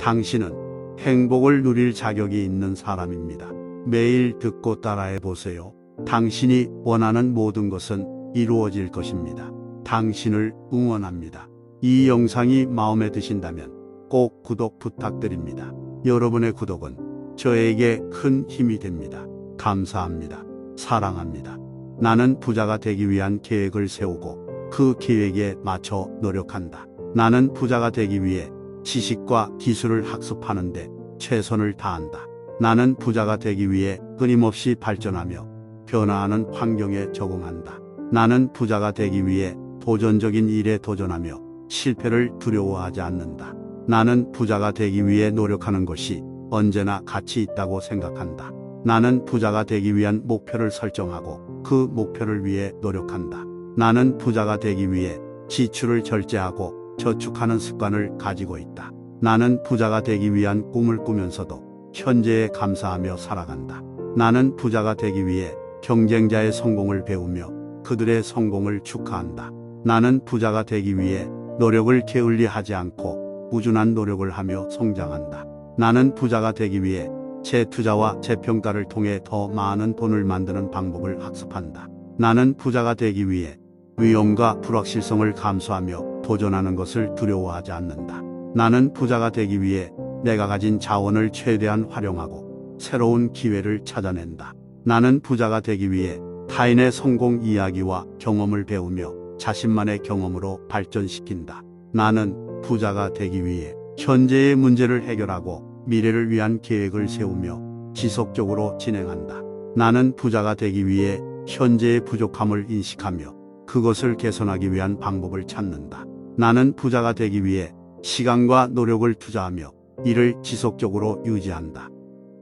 당신은 행복을 누릴 자격이 있는 사람입니다. 매일 듣고 따라해 보세요. 당신이 원하는 모든 것은 이루어질 것입니다. 당신을 응원합니다. 이 영상이 마음에 드신다면 꼭 구독 부탁드립니다. 여러분의 구독은 저에게 큰 힘이 됩니다. 감사합니다. 사랑합니다. 나는 부자가 되기 위한 계획을 세우고 그 계획에 맞춰 노력한다. 나는 부자가 되기 위해 지식과 기술을 학습하는데 최선을 다한다. 나는 부자가 되기 위해 끊임없이 발전하며 변화하는 환경에 적응한다. 나는 부자가 되기 위해 도전적인 일에 도전하며 실패를 두려워하지 않는다. 나는 부자가 되기 위해 노력하는 것이 언제나 가치 있다고 생각한다. 나는 부자가 되기 위한 목표를 설정하고 그 목표를 위해 노력한다. 나는 부자가 되기 위해 지출을 절제하고 저축하는 습관을 가지고 있다. 나는 부자가 되기 위한 꿈을 꾸면서도 현재에 감사하며 살아간다. 나는 부자가 되기 위해 경쟁자의 성공을 배우며 그들의 성공을 축하한다. 나는 부자가 되기 위해 노력을 게을리하지 않고 꾸준한 노력을 하며 성장한다. 나는 부자가 되기 위해 재투자와 재평가를 통해 더 많은 돈을 만드는 방법을 학습한다. 나는 부자가 되기 위해 위험과 불확실성을 감수하며 도전하는 것을 두려워하지 않는다. 나는 부자가 되기 위해 내가 가진 자원을 최대한 활용하고 새로운 기회를 찾아낸다. 나는 부자가 되기 위해 타인의 성공 이야기와 경험을 배우며 자신만의 경험으로 발전시킨다. 나는 부자가 되기 위해 현재의 문제를 해결하고 미래를 위한 계획을 세우며 지속적으로 진행한다. 나는 부자가 되기 위해 현재의 부족함을 인식하며 그것을 개선하기 위한 방법을 찾는다. 나는 부자가 되기 위해 시간과 노력을 투자하며 이를 지속적으로 유지한다.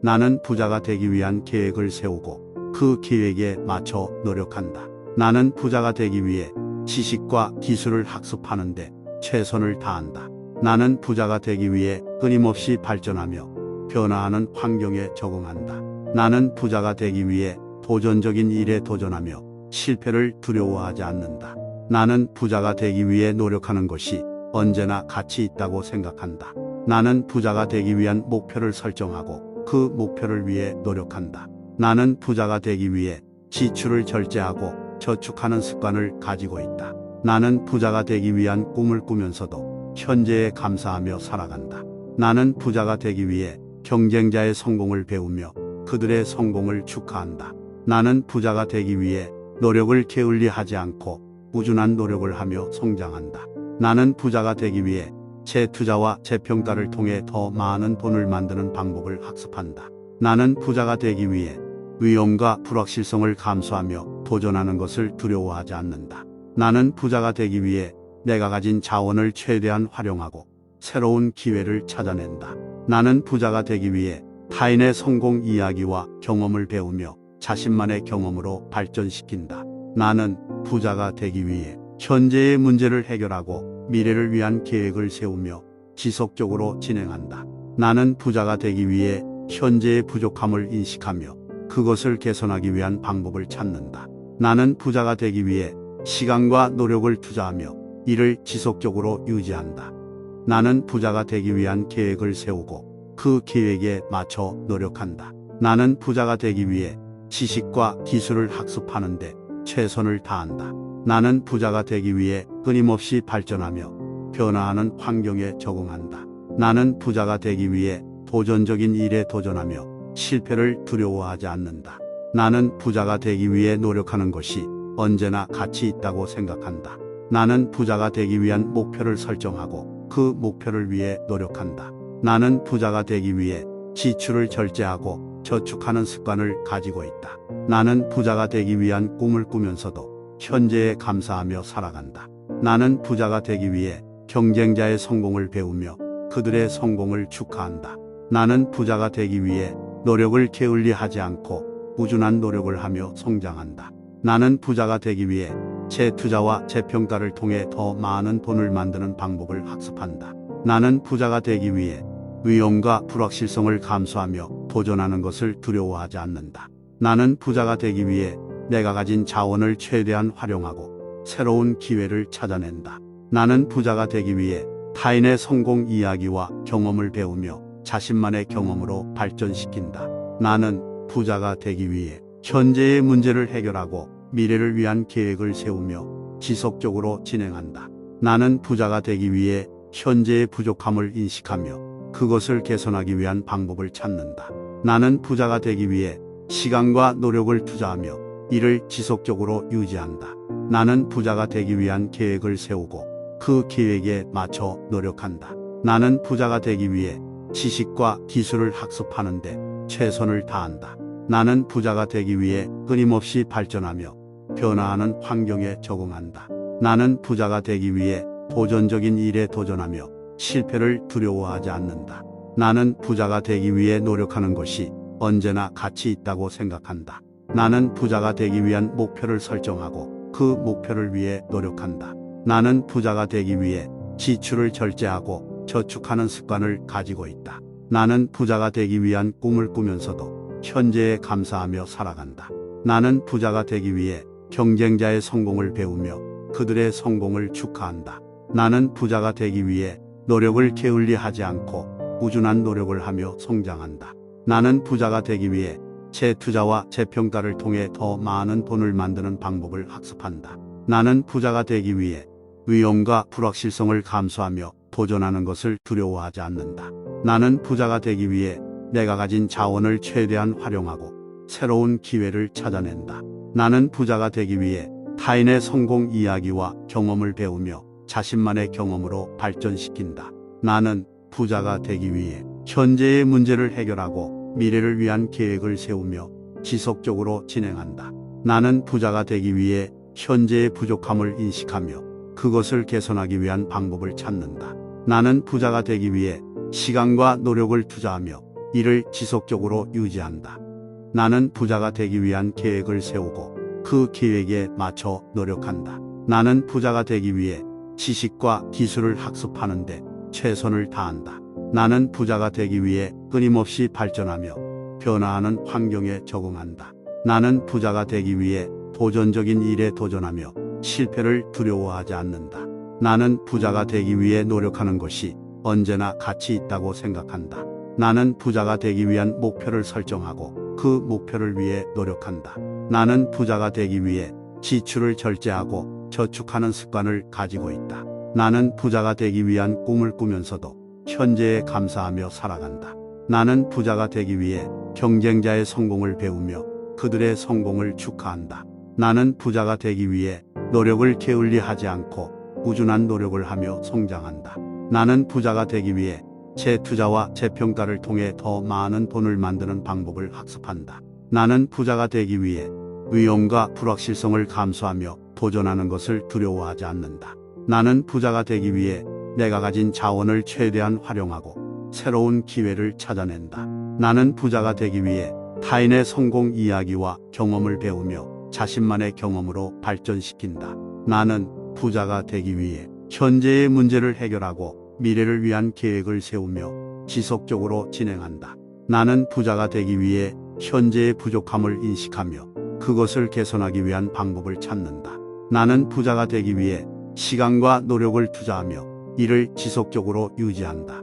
나는 부자가 되기 위한 계획을 세우고 그 계획에 맞춰 노력한다. 나는 부자가 되기 위해 지식과 기술을 학습하는데 최선을 다한다. 나는 부자가 되기 위해 끊임없이 발전하며 변화하는 환경에 적응한다. 나는 부자가 되기 위해 도전적인 일에 도전하며 실패를 두려워하지 않는다. 나는 부자가 되기 위해 노력하는 것이 언제나 가치 있다고 생각한다. 나는 부자가 되기 위한 목표를 설정하고 그 목표를 위해 노력한다. 나는 부자가 되기 위해 지출을 절제하고 저축하는 습관을 가지고 있다. 나는 부자가 되기 위한 꿈을 꾸면서도 현재에 감사하며 살아간다. 나는 부자가 되기 위해 경쟁자의 성공을 배우며 그들의 성공을 축하한다. 나는 부자가 되기 위해 노력을 게을리하지 않고 꾸준한 노력을 하며 성장한다. 나는 부자가 되기 위해 재투자와 재평가를 통해 더 많은 돈을 만드는 방법을 학습한다. 나는 부자가 되기 위해 위험과 불확실성을 감수하며 도전하는 것을 두려워하지 않는다. 나는 부자가 되기 위해 내가 가진 자원을 최대한 활용하고 새로운 기회를 찾아낸다. 나는 부자가 되기 위해 타인의 성공 이야기와 경험을 배우며 자신만의 경험으로 발전시킨다. 나는 부자가 되기 위해 현재의 문제를 해결하고 미래를 위한 계획을 세우며 지속적으로 진행한다. 나는 부자가 되기 위해 현재의 부족함을 인식하며 그것을 개선하기 위한 방법을 찾는다. 나는 부자가 되기 위해 시간과 노력을 투자하며 이를 지속적으로 유지한다. 나는 부자가 되기 위한 계획을 세우고 그 계획에 맞춰 노력한다. 나는 부자가 되기 위해 지식과 기술을 학습하는데 최선을 다한다. 나는 부자가 되기 위해 끊임없이 발전하며 변화하는 환경에 적응한다. 나는 부자가 되기 위해 도전적인 일에 도전하며 실패를 두려워하지 않는다. 나는 부자가 되기 위해 노력하는 것이 언제나 가치 있다고 생각한다. 나는 부자가 되기 위한 목표를 설정하고 그 목표를 위해 노력한다. 나는 부자가 되기 위해 지출을 절제하고 저축하는 습관을 가지고 있다. 나는 부자가 되기 위한 꿈을 꾸면서도 현재에 감사하며 살아간다. 나는 부자가 되기 위해 경쟁자의 성공을 배우며 그들의 성공을 축하한다. 나는 부자가 되기 위해 노력을 게을리하지 않고 꾸준한 노력을 하며 성장한다. 나는 부자가 되기 위해 재투자와 재평가를 통해 더 많은 돈을 만드는 방법을 학습한다. 나는 부자가 되기 위해 위험과 불확실성을 감수하며 도전하는 것을 두려워하지 않는다. 나는 부자가 되기 위해 내가 가진 자원을 최대한 활용하고 새로운 기회를 찾아낸다. 나는 부자가 되기 위해 타인의 성공 이야기와 경험을 배우며 자신만의 경험으로 발전시킨다. 나는 부자가 되기 위해 현재의 문제를 해결하고 미래를 위한 계획을 세우며 지속적으로 진행한다. 나는 부자가 되기 위해 현재의 부족함을 인식하며 그것을 개선하기 위한 방법을 찾는다. 나는 부자가 되기 위해 시간과 노력을 투자하며 이를 지속적으로 유지한다. 나는 부자가 되기 위한 계획을 세우고 그 계획에 맞춰 노력한다. 나는 부자가 되기 위해 지식과 기술을 학습하는 데 최선을 다한다. 나는 부자가 되기 위해 끊임없이 발전하며 변화하는 환경에 적응한다. 나는 부자가 되기 위해 도전적인 일에 도전하며 실패를 두려워하지 않는다. 나는 부자가 되기 위해 노력하는 것이 언제나 가치 있다고 생각한다. 나는 부자가 되기 위한 목표를 설정하고 그 목표를 위해 노력한다. 나는 부자가 되기 위해 지출을 절제하고 저축하는 습관을 가지고 있다. 나는 부자가 되기 위한 꿈을 꾸면서도 현재에 감사하며 살아간다. 나는 부자가 되기 위해 경쟁자의 성공을 배우며 그들의 성공을 축하한다. 나는 부자가 되기 위해 노력을 게을리하지 않고 꾸준한 노력을 하며 성장한다. 나는 부자가 되기 위해 재투자와 재평가를 통해 더 많은 돈을 만드는 방법을 학습한다. 나는 부자가 되기 위해 위험과 불확실성을 감수하며 도전하는 것을 두려워하지 않는다. 나는 부자가 되기 위해 내가 가진 자원을 최대한 활용하고 새로운 기회를 찾아낸다. 나는 부자가 되기 위해 타인의 성공 이야기와 경험을 배우며 자신만의 경험으로 발전시킨다. 나는 부자가 되기 위해 현재의 문제를 해결하고 미래를 위한 계획을 세우며 지속적으로 진행한다. 나는 부자가 되기 위해 현재의 부족함을 인식하며 그것을 개선하기 위한 방법을 찾는다. 나는 부자가 되기 위해 시간과 노력을 투자하며 이를 지속적으로 유지한다. 나는 부자가 되기 위한 계획을 세우고 그 계획에 맞춰 노력한다. 나는 부자가 되기 위해 지식과 기술을 학습하는 데 최선을 다한다. 나는 부자가 되기 위해 끊임없이 발전하며 변화하는 환경에 적응한다. 나는 부자가 되기 위해 도전적인 일에 도전하며 실패를 두려워하지 않는다. 나는 부자가 되기 위해 노력하는 것이 언제나 가치 있다고 생각한다. 나는 부자가 되기 위한 목표를 설정하고 그 목표를 위해 노력한다. 나는 부자가 되기 위해 지출을 절제하고 저축하는 습관을 가지고 있다. 나는 부자가 되기 위한 꿈을 꾸면서도 현재에 감사하며 살아간다. 나는 부자가 되기 위해 경쟁자의 성공을 배우며 그들의 성공을 축하한다. 나는 부자가 되기 위해 노력을 게을리하지 않고 꾸준한 노력을 하며 성장한다. 나는 부자가 되기 위해 재투자와 재평가를 통해 더 많은 돈을 만드는 방법을 학습한다. 나는 부자가 되기 위해 위험과 불확실성을 감수하며 도전하는 것을 두려워하지 않는다. 나는 부자가 되기 위해 내가 가진 자원을 최대한 활용하고 새로운 기회를 찾아낸다. 나는 부자가 되기 위해 타인의 성공 이야기와 경험을 배우며 자신만의 경험으로 발전시킨다. 나는 부자가 되기 위해 현재의 문제를 해결하고 미래를 위한 계획을 세우며 지속적으로 진행한다. 나는 부자가 되기 위해 현재의 부족함을 인식하며 그것을 개선하기 위한 방법을 찾는다. 나는 부자가 되기 위해 시간과 노력을 투자하며 이를 지속적으로 유지한다.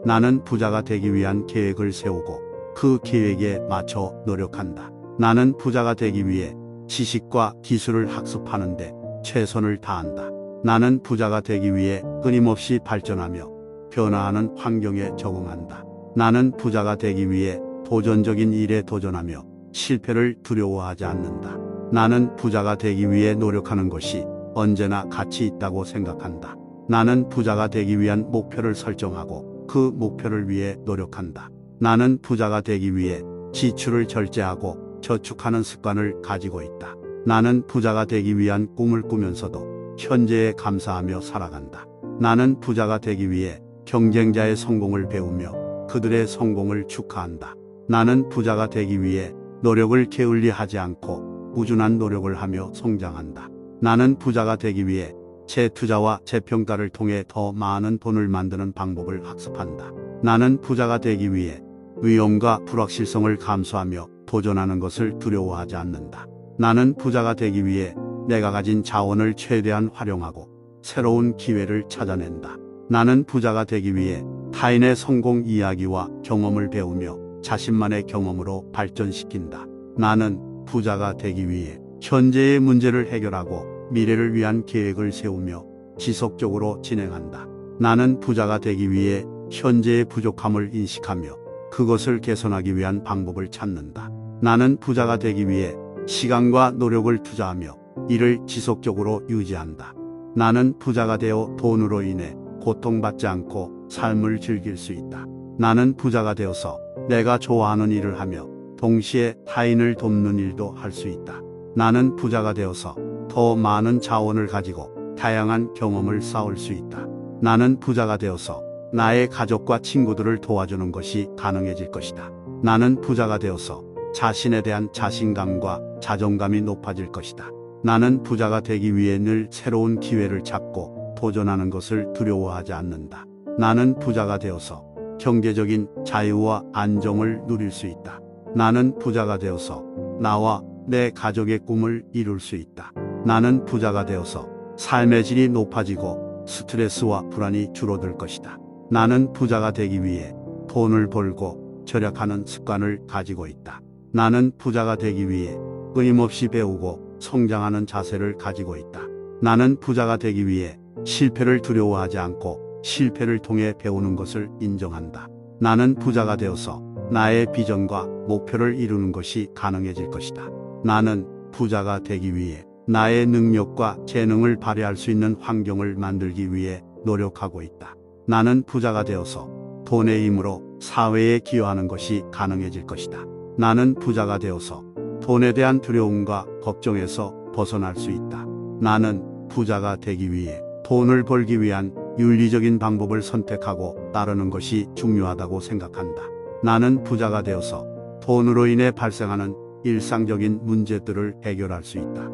나는 부자가 되기 위한 계획을 세우고 그 계획에 맞춰 노력한다. 나는 부자가 되기 위해 지식과 기술을 학습하는 데 최선을 다한다. 나는 부자가 되기 위해 끊임없이 발전하며 변화하는 환경에 적응한다. 나는 부자가 되기 위해 도전적인 일에 도전하며 실패를 두려워하지 않는다. 나는 부자가 되기 위해 노력하는 것이 언제나 가치 있다고 생각한다. 나는 부자가 되기 위한 목표를 설정하고 그 목표를 위해 노력한다. 나는 부자가 되기 위해 지출을 절제하고 저축하는 습관을 가지고 있다. 나는 부자가 되기 위한 꿈을 꾸면서도 현재에 감사하며 살아간다. 나는 부자가 되기 위해 경쟁자의 성공을 배우며 그들의 성공을 축하한다. 나는 부자가 되기 위해 노력을 게을리하지 않고 꾸준한 노력을 하며 성장한다. 나는 부자가 되기 위해 재투자와 재평가를 통해 더 많은 돈을 만드는 방법을 학습한다. 나는 부자가 되기 위해 위험과 불확실성을 감수하며 도전하는 것을 두려워하지 않는다. 나는 부자가 되기 위해 내가 가진 자원을 최대한 활용하고 새로운 기회를 찾아낸다. 나는 부자가 되기 위해 타인의 성공 이야기와 경험을 배우며 자신만의 경험으로 발전시킨다. 나는 부자가 되기 위해 현재의 문제를 해결하고 미래를 위한 계획을 세우며 지속적으로 진행한다. 나는 부자가 되기 위해 현재의 부족함을 인식하며 그것을 개선하기 위한 방법을 찾는다. 나는 부자가 되기 위해 시간과 노력을 투자하며 이를 지속적으로 유지한다. 나는 부자가 되어 돈으로 인해 고통받지 않고 삶을 즐길 수 있다. 나는 부자가 되어서 내가 좋아하는 일을 하며 동시에 타인을 돕는 일도 할 수 있다. 나는 부자가 되어서 더 많은 자원을 가지고 다양한 경험을 쌓을 수 있다. 나는 부자가 되어서 나의 가족과 친구들을 도와주는 것이 가능해질 것이다. 나는 부자가 되어서 자신에 대한 자신감과 자존감이 높아질 것이다. 나는 부자가 되기 위해 늘 새로운 기회를 찾고 도전하는 것을 두려워하지 않는다. 나는 부자가 되어서 경제적인 자유와 안정을 누릴 수 있다. 나는 부자가 되어서 나와 내 가족의 꿈을 이룰 수 있다. 나는 부자가 되어서 삶의 질이 높아지고 스트레스와 불안이 줄어들 것이다. 나는 부자가 되기 위해 돈을 벌고 절약하는 습관을 가지고 있다. 나는 부자가 되기 위해 끊임없이 배우고 성장하는 자세를 가지고 있다. 나는 부자가 되기 위해 실패를 두려워하지 않고 실패를 통해 배우는 것을 인정한다. 나는 부자가 되어서 나의 비전과 목표를 이루는 것이 가능해질 것이다. 나는 부자가 되기 위해 나의 능력과 재능을 발휘할 수 있는 환경을 만들기 위해 노력하고 있다. 나는 부자가 되어서 돈의 힘으로 사회에 기여하는 것이 가능해질 것이다. 나는 부자가 되어서 돈에 대한 두려움과 걱정에서 벗어날 수 있다. 나는 부자가 되기 위해 돈을 벌기 위한 윤리적인 방법을 선택하고 따르는 것이 중요하다고 생각한다. 나는 부자가 되어서 돈으로 인해 발생하는 일상적인 문제들을 해결할 수 있다.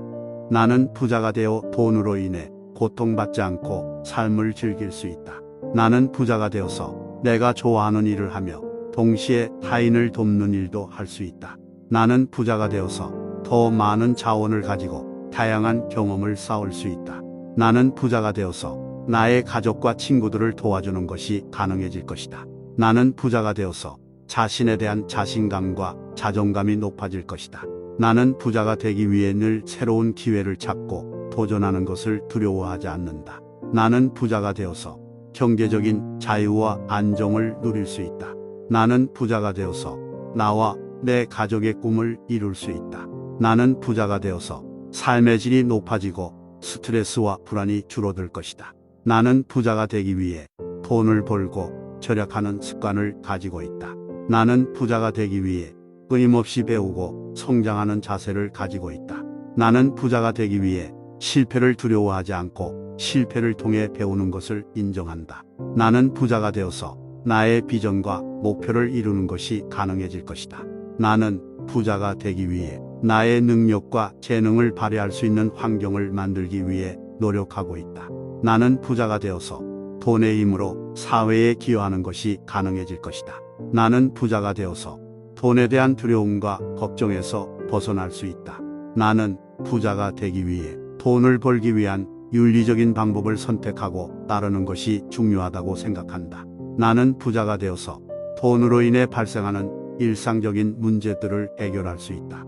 나는 부자가 되어 돈으로 인해 고통받지 않고 삶을 즐길 수 있다. 나는 부자가 되어서 내가 좋아하는 일을 하며 동시에 타인을 돕는 일도 할 수 있다. 나는 부자가 되어서 더 많은 자원을 가지고 다양한 경험을 쌓을 수 있다. 나는 부자가 되어서 나의 가족과 친구들을 도와주는 것이 가능해질 것이다. 나는 부자가 되어서 자신에 대한 자신감과 자존감이 높아질 것이다. 나는 부자가 되기 위해 늘 새로운 기회를 찾고 도전하는 것을 두려워하지 않는다. 나는 부자가 되어서 경제적인 자유와 안정을 누릴 수 있다. 나는 부자가 되어서 나와 내 가족의 꿈을 이룰 수 있다. 나는 부자가 되어서 삶의 질이 높아지고 스트레스와 불안이 줄어들 것이다. 나는 부자가 되기 위해 돈을 벌고 절약하는 습관을 가지고 있다. 나는 부자가 되기 위해 끊임없이 배우고 성장하는 자세를 가지고 있다. 나는 부자가 되기 위해 실패를 두려워하지 않고 실패를 통해 배우는 것을 인정한다. 나는 부자가 되어서 나의 비전과 목표를 이루는 것이 가능해질 것이다. 나는 부자가 되기 위해 나의 능력과 재능을 발휘할 수 있는 환경을 만들기 위해 노력하고 있다. 나는 부자가 되어서 돈의 힘으로 사회에 기여하는 것이 가능해질 것이다. 나는 부자가 되어서 돈에 대한 두려움과 걱정에서 벗어날 수 있다. 나는 부자가 되기 위해 돈을 벌기 위한 윤리적인 방법을 선택하고 따르는 것이 중요하다고 생각한다. 나는 부자가 되어서 돈으로 인해 발생하는 일상적인 문제들을 해결할 수 있다.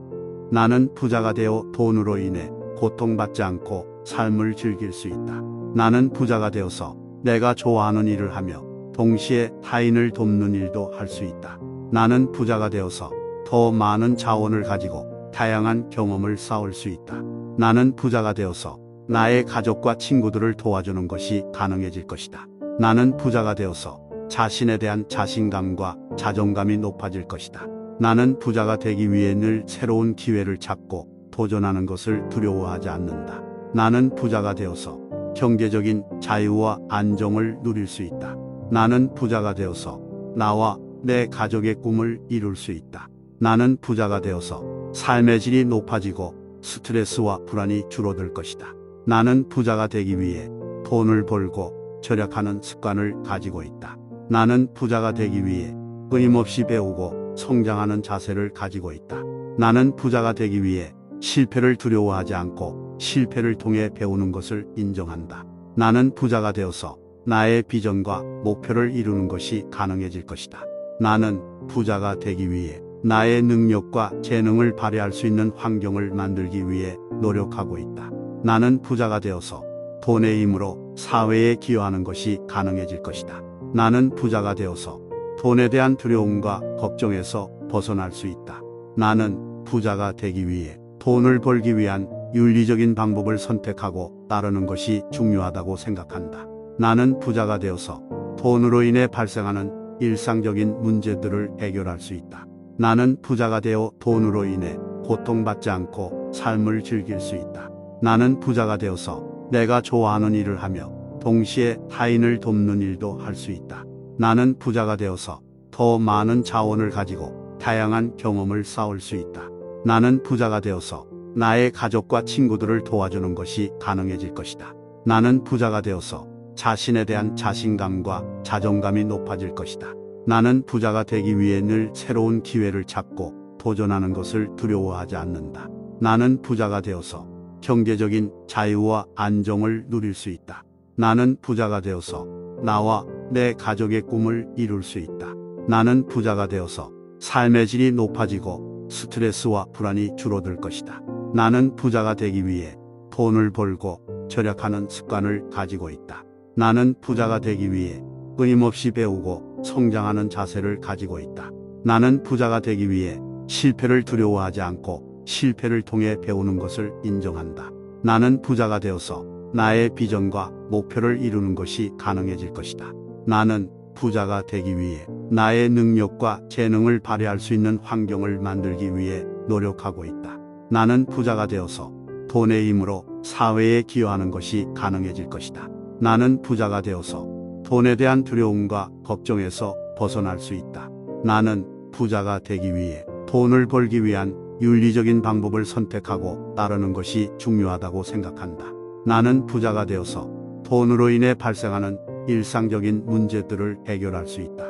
나는 부자가 되어 돈으로 인해 고통받지 않고 삶을 즐길 수 있다. 나는 부자가 되어서 내가 좋아하는 일을 하며 동시에 타인을 돕는 일도 할 수 있다. 나는 부자가 되어서 더 많은 자원을 가지고 다양한 경험을 쌓을 수 있다. 나는 부자가 되어서 나의 가족과 친구들을 도와주는 것이 가능해질 것이다. 나는 부자가 되어서 자신에 대한 자신감과 자존감이 높아질 것이다. 나는 부자가 되기 위해 늘 새로운 기회를 찾고 도전하는 것을 두려워하지 않는다. 나는 부자가 되어서 경제적인 자유와 안정을 누릴 수 있다. 나는 부자가 되어서 나와 내 가족의 꿈을 이룰 수 있다. 나는 부자가 되어서 삶의 질이 높아지고 스트레스와 불안이 줄어들 것이다. 나는 부자가 되기 위해 돈을 벌고 절약하는 습관을 가지고 있다. 나는 부자가 되기 위해 끊임없이 배우고 성장하는 자세를 가지고 있다. 나는 부자가 되기 위해 실패를 두려워하지 않고 실패를 통해 배우는 것을 인정한다. 나는 부자가 되어서 나의 비전과 목표를 이루는 것이 가능해질 것이다. 나는 부자가 되기 위해 나의 능력과 재능을 발휘할 수 있는 환경을 만들기 위해 노력하고 있다. 나는 부자가 되어서 돈의 힘으로 사회에 기여하는 것이 가능해질 것이다. 나는 부자가 되어서 돈에 대한 두려움과 걱정에서 벗어날 수 있다. 나는 부자가 되기 위해 돈을 벌기 위한 윤리적인 방법을 선택하고 따르는 것이 중요하다고 생각한다. 나는 부자가 되어서 돈으로 인해 발생하는 일상적인 문제들을 해결할 수 있다. 나는 부자가 되어 돈으로 인해 고통받지 않고 삶을 즐길 수 있다. 나는 부자가 되어서 내가 좋아하는 일을 하며 동시에 타인을 돕는 일도 할 수 있다. 나는 부자가 되어서 더 많은 자원을 가지고 다양한 경험을 쌓을 수 있다. 나는 부자가 되어서 나의 가족과 친구들을 도와주는 것이 가능해질 것이다. 나는 부자가 되어서 자신에 대한 자신감과 자존감이 높아질 것이다. 나는 부자가 되기 위해 늘 새로운 기회를 찾고 도전하는 것을 두려워하지 않는다. 나는 부자가 되어서 경제적인 자유와 안정을 누릴 수 있다. 나는 부자가 되어서 나와 내 가족의 꿈을 이룰 수 있다. 나는 부자가 되어서 삶의 질이 높아지고 스트레스와 불안이 줄어들 것이다. 나는 부자가 되기 위해 돈을 벌고 절약하는 습관을 가지고 있다. 나는 부자가 되기 위해 끊임없이 배우고 성장하는 자세를 가지고 있다. 나는 부자가 되기 위해 실패를 두려워하지 않고 실패를 통해 배우는 것을 인정한다. 나는 부자가 되어서 나의 비전과 목표를 이루는 것이 가능해질 것이다. 나는 부자가 되기 위해 나의 능력과 재능을 발휘할 수 있는 환경을 만들기 위해 노력하고 있다. 나는 부자가 되어서 돈의 힘으로 사회에 기여하는 것이 가능해질 것이다. 나는 부자가 되어서 돈에 대한 두려움과 걱정에서 벗어날 수 있다. 나는 부자가 되기 위해 돈을 벌기 위한 윤리적인 방법을 선택하고 따르는 것이 중요하다고 생각한다. 나는 부자가 되어서 돈으로 인해 발생하는 일상적인 문제들을 해결할 수 있다.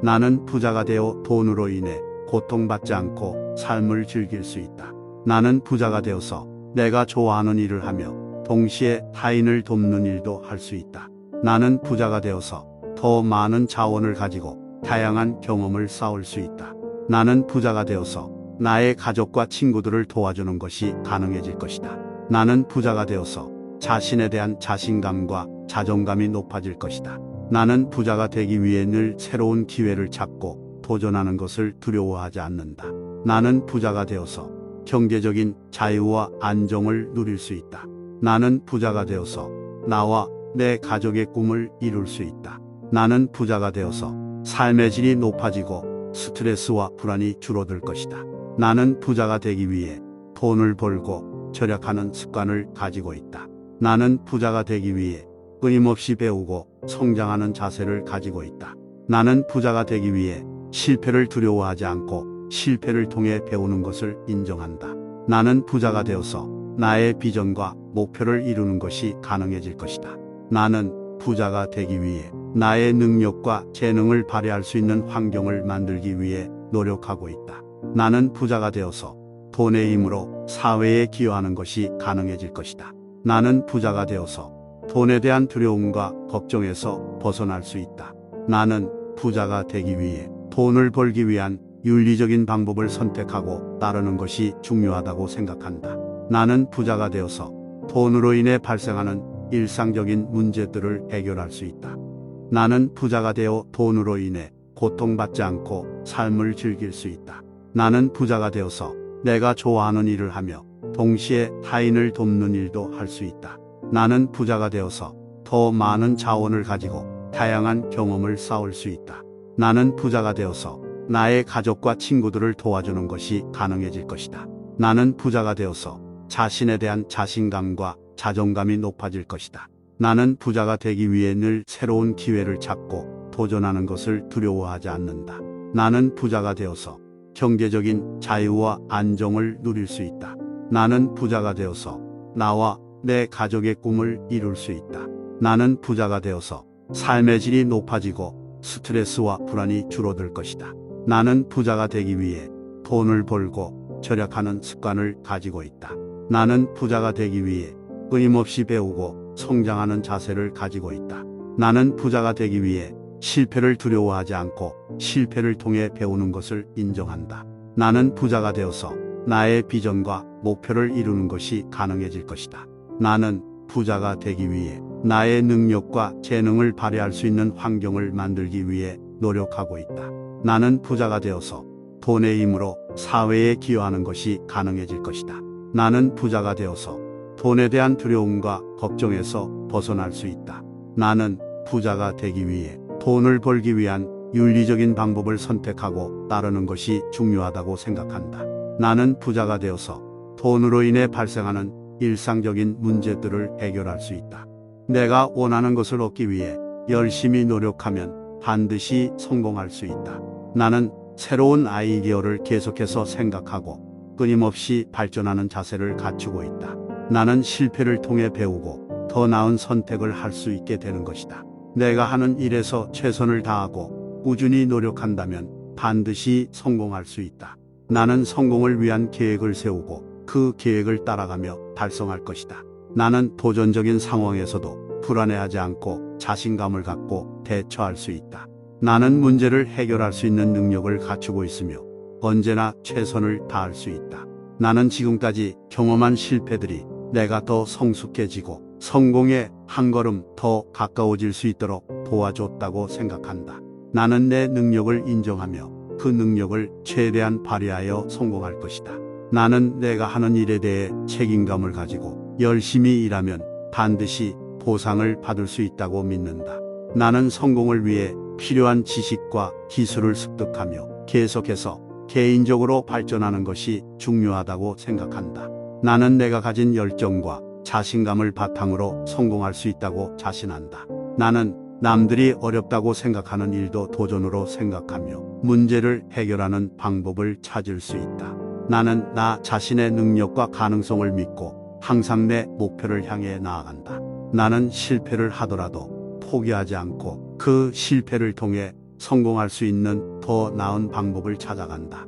나는 부자가 되어 돈으로 인해 고통받지 않고 삶을 즐길 수 있다. 나는 부자가 되어서 내가 좋아하는 일을 하며 동시에 타인을 돕는 일도 할 수 있다. 나는 부자가 되어서 더 많은 자원을 가지고 다양한 경험을 쌓을 수 있다. 나는 부자가 되어서 나의 가족과 친구들을 도와주는 것이 가능해질 것이다. 나는 부자가 되어서 자신에 대한 자신감과 자존감이 높아질 것이다. 나는 부자가 되기 위해 늘 새로운 기회를 찾고 도전하는 것을 두려워하지 않는다. 나는 부자가 되어서 경제적인 자유와 안정을 누릴 수 있다. 나는 부자가 되어서 나와 내 가족의 꿈을 이룰 수 있다. 나는 부자가 되어서 삶의 질이 높아지고 스트레스와 불안이 줄어들 것이다. 나는 부자가 되기 위해 돈을 벌고 절약하는 습관을 가지고 있다. 나는 부자가 되기 위해 끊임없이 배우고 성장하는 자세를 가지고 있다. 나는 부자가 되기 위해 실패를 두려워하지 않고 실패를 통해 배우는 것을 인정한다. 나는 부자가 되어서 나의 비전과 목표를 이루는 것이 가능해질 것이다. 나는 부자가 되기 위해 나의 능력과 재능을 발휘할 수 있는 환경을 만들기 위해 노력하고 있다. 나는 부자가 되어서 돈의 힘으로 사회에 기여하는 것이 가능해질 것이다. 나는 부자가 되어서 돈에 대한 두려움과 걱정에서 벗어날 수 있다. 나는 부자가 되기 위해 돈을 벌기 위한 윤리적인 방법을 선택하고 따르는 것이 중요하다고 생각한다. 나는 부자가 되어서 돈으로 인해 발생하는 일상적인 문제들을 해결할 수 있다. 나는 부자가 되어 돈으로 인해 고통받지 않고 삶을 즐길 수 있다. 나는 부자가 되어서 내가 좋아하는 일을 하며 동시에 타인을 돕는 일도 할 수 있다. 나는 부자가 되어서 더 많은 자원을 가지고 다양한 경험을 쌓을 수 있다. 나는 부자가 되어서 나의 가족과 친구들을 도와주는 것이 가능해질 것이다. 나는 부자가 되어서 자신에 대한 자신감과 자존감이 높아질 것이다. 나는 부자가 되기 위해 늘 새로운 기회를 찾고 도전하는 것을 두려워하지 않는다. 나는 부자가 되어서 경제적인 자유와 안정을 누릴 수 있다. 나는 부자가 되어서 나와 내 가족의 꿈을 이룰 수 있다. 나는 부자가 되어서 삶의 질이 높아지고 스트레스와 불안이 줄어들 것이다. 나는 부자가 되기 위해 돈을 벌고 절약하는 습관을 가지고 있다. 나는 부자가 되기 위해 끊임없이 배우고 성장하는 자세를 가지고 있다. 나는 부자가 되기 위해 실패를 두려워하지 않고 실패를 통해 배우는 것을 인정한다. 나는 부자가 되어서 나의 비전과 목표를 이루는 것이 가능해질 것이다. 나는 부자가 되기 위해 나의 능력과 재능을 발휘할 수 있는 환경을 만들기 위해 노력하고 있다. 나는 부자가 되어서 돈의 힘으로 사회에 기여하는 것이 가능해질 것이다. 나는 부자가 되어서 돈에 대한 두려움과 걱정에서 벗어날 수 있다. 나는 부자가 되기 위해 돈을 벌기 위한 윤리적인 방법을 선택하고 따르는 것이 중요하다고 생각한다. 나는 부자가 되어서 돈으로 인해 발생하는 일상적인 문제들을 해결할 수 있다. 내가 원하는 것을 얻기 위해 열심히 노력하면 반드시 성공할 수 있다. 나는 새로운 아이디어를 계속해서 생각하고 끊임없이 발전하는 자세를 갖추고 있다. 나는 실패를 통해 배우고 더 나은 선택을 할 수 있게 되는 것이다. 내가 하는 일에서 최선을 다하고 꾸준히 노력한다면 반드시 성공할 수 있다. 나는 성공을 위한 계획을 세우고 그 계획을 따라가며 달성할 것이다. 나는 도전적인 상황에서도 불안해하지 않고 자신감을 갖고 대처할 수 있다. 나는 문제를 해결할 수 있는 능력을 갖추고 있으며 언제나 최선을 다할 수 있다. 나는 지금까지 경험한 실패들이 내가 더 성숙해지고 성공에 한 걸음 더 가까워질 수 있도록 도와줬다고 생각한다. 나는 내 능력을 인정하며 그 능력을 최대한 발휘하여 성공할 것이다. 나는 내가 하는 일에 대해 책임감을 가지고 열심히 일하면 반드시 보상을 받을 수 있다고 믿는다. 나는 성공을 위해 필요한 지식과 기술을 습득하며 계속해서 개인적으로 발전하는 것이 중요하다고 생각한다. 나는 내가 가진 열정과 자신감을 바탕으로 성공할 수 있다고 자신한다. 나는 남들이 어렵다고 생각하는 일도 도전으로 생각하며 문제를 해결하는 방법을 찾을 수 있다. 나는 나 자신의 능력과 가능성을 믿고 항상 내 목표를 향해 나아간다. 나는 실패를 하더라도 포기하지 않고 그 실패를 통해 성공할 수 있는 더 나은 방법을 찾아간다.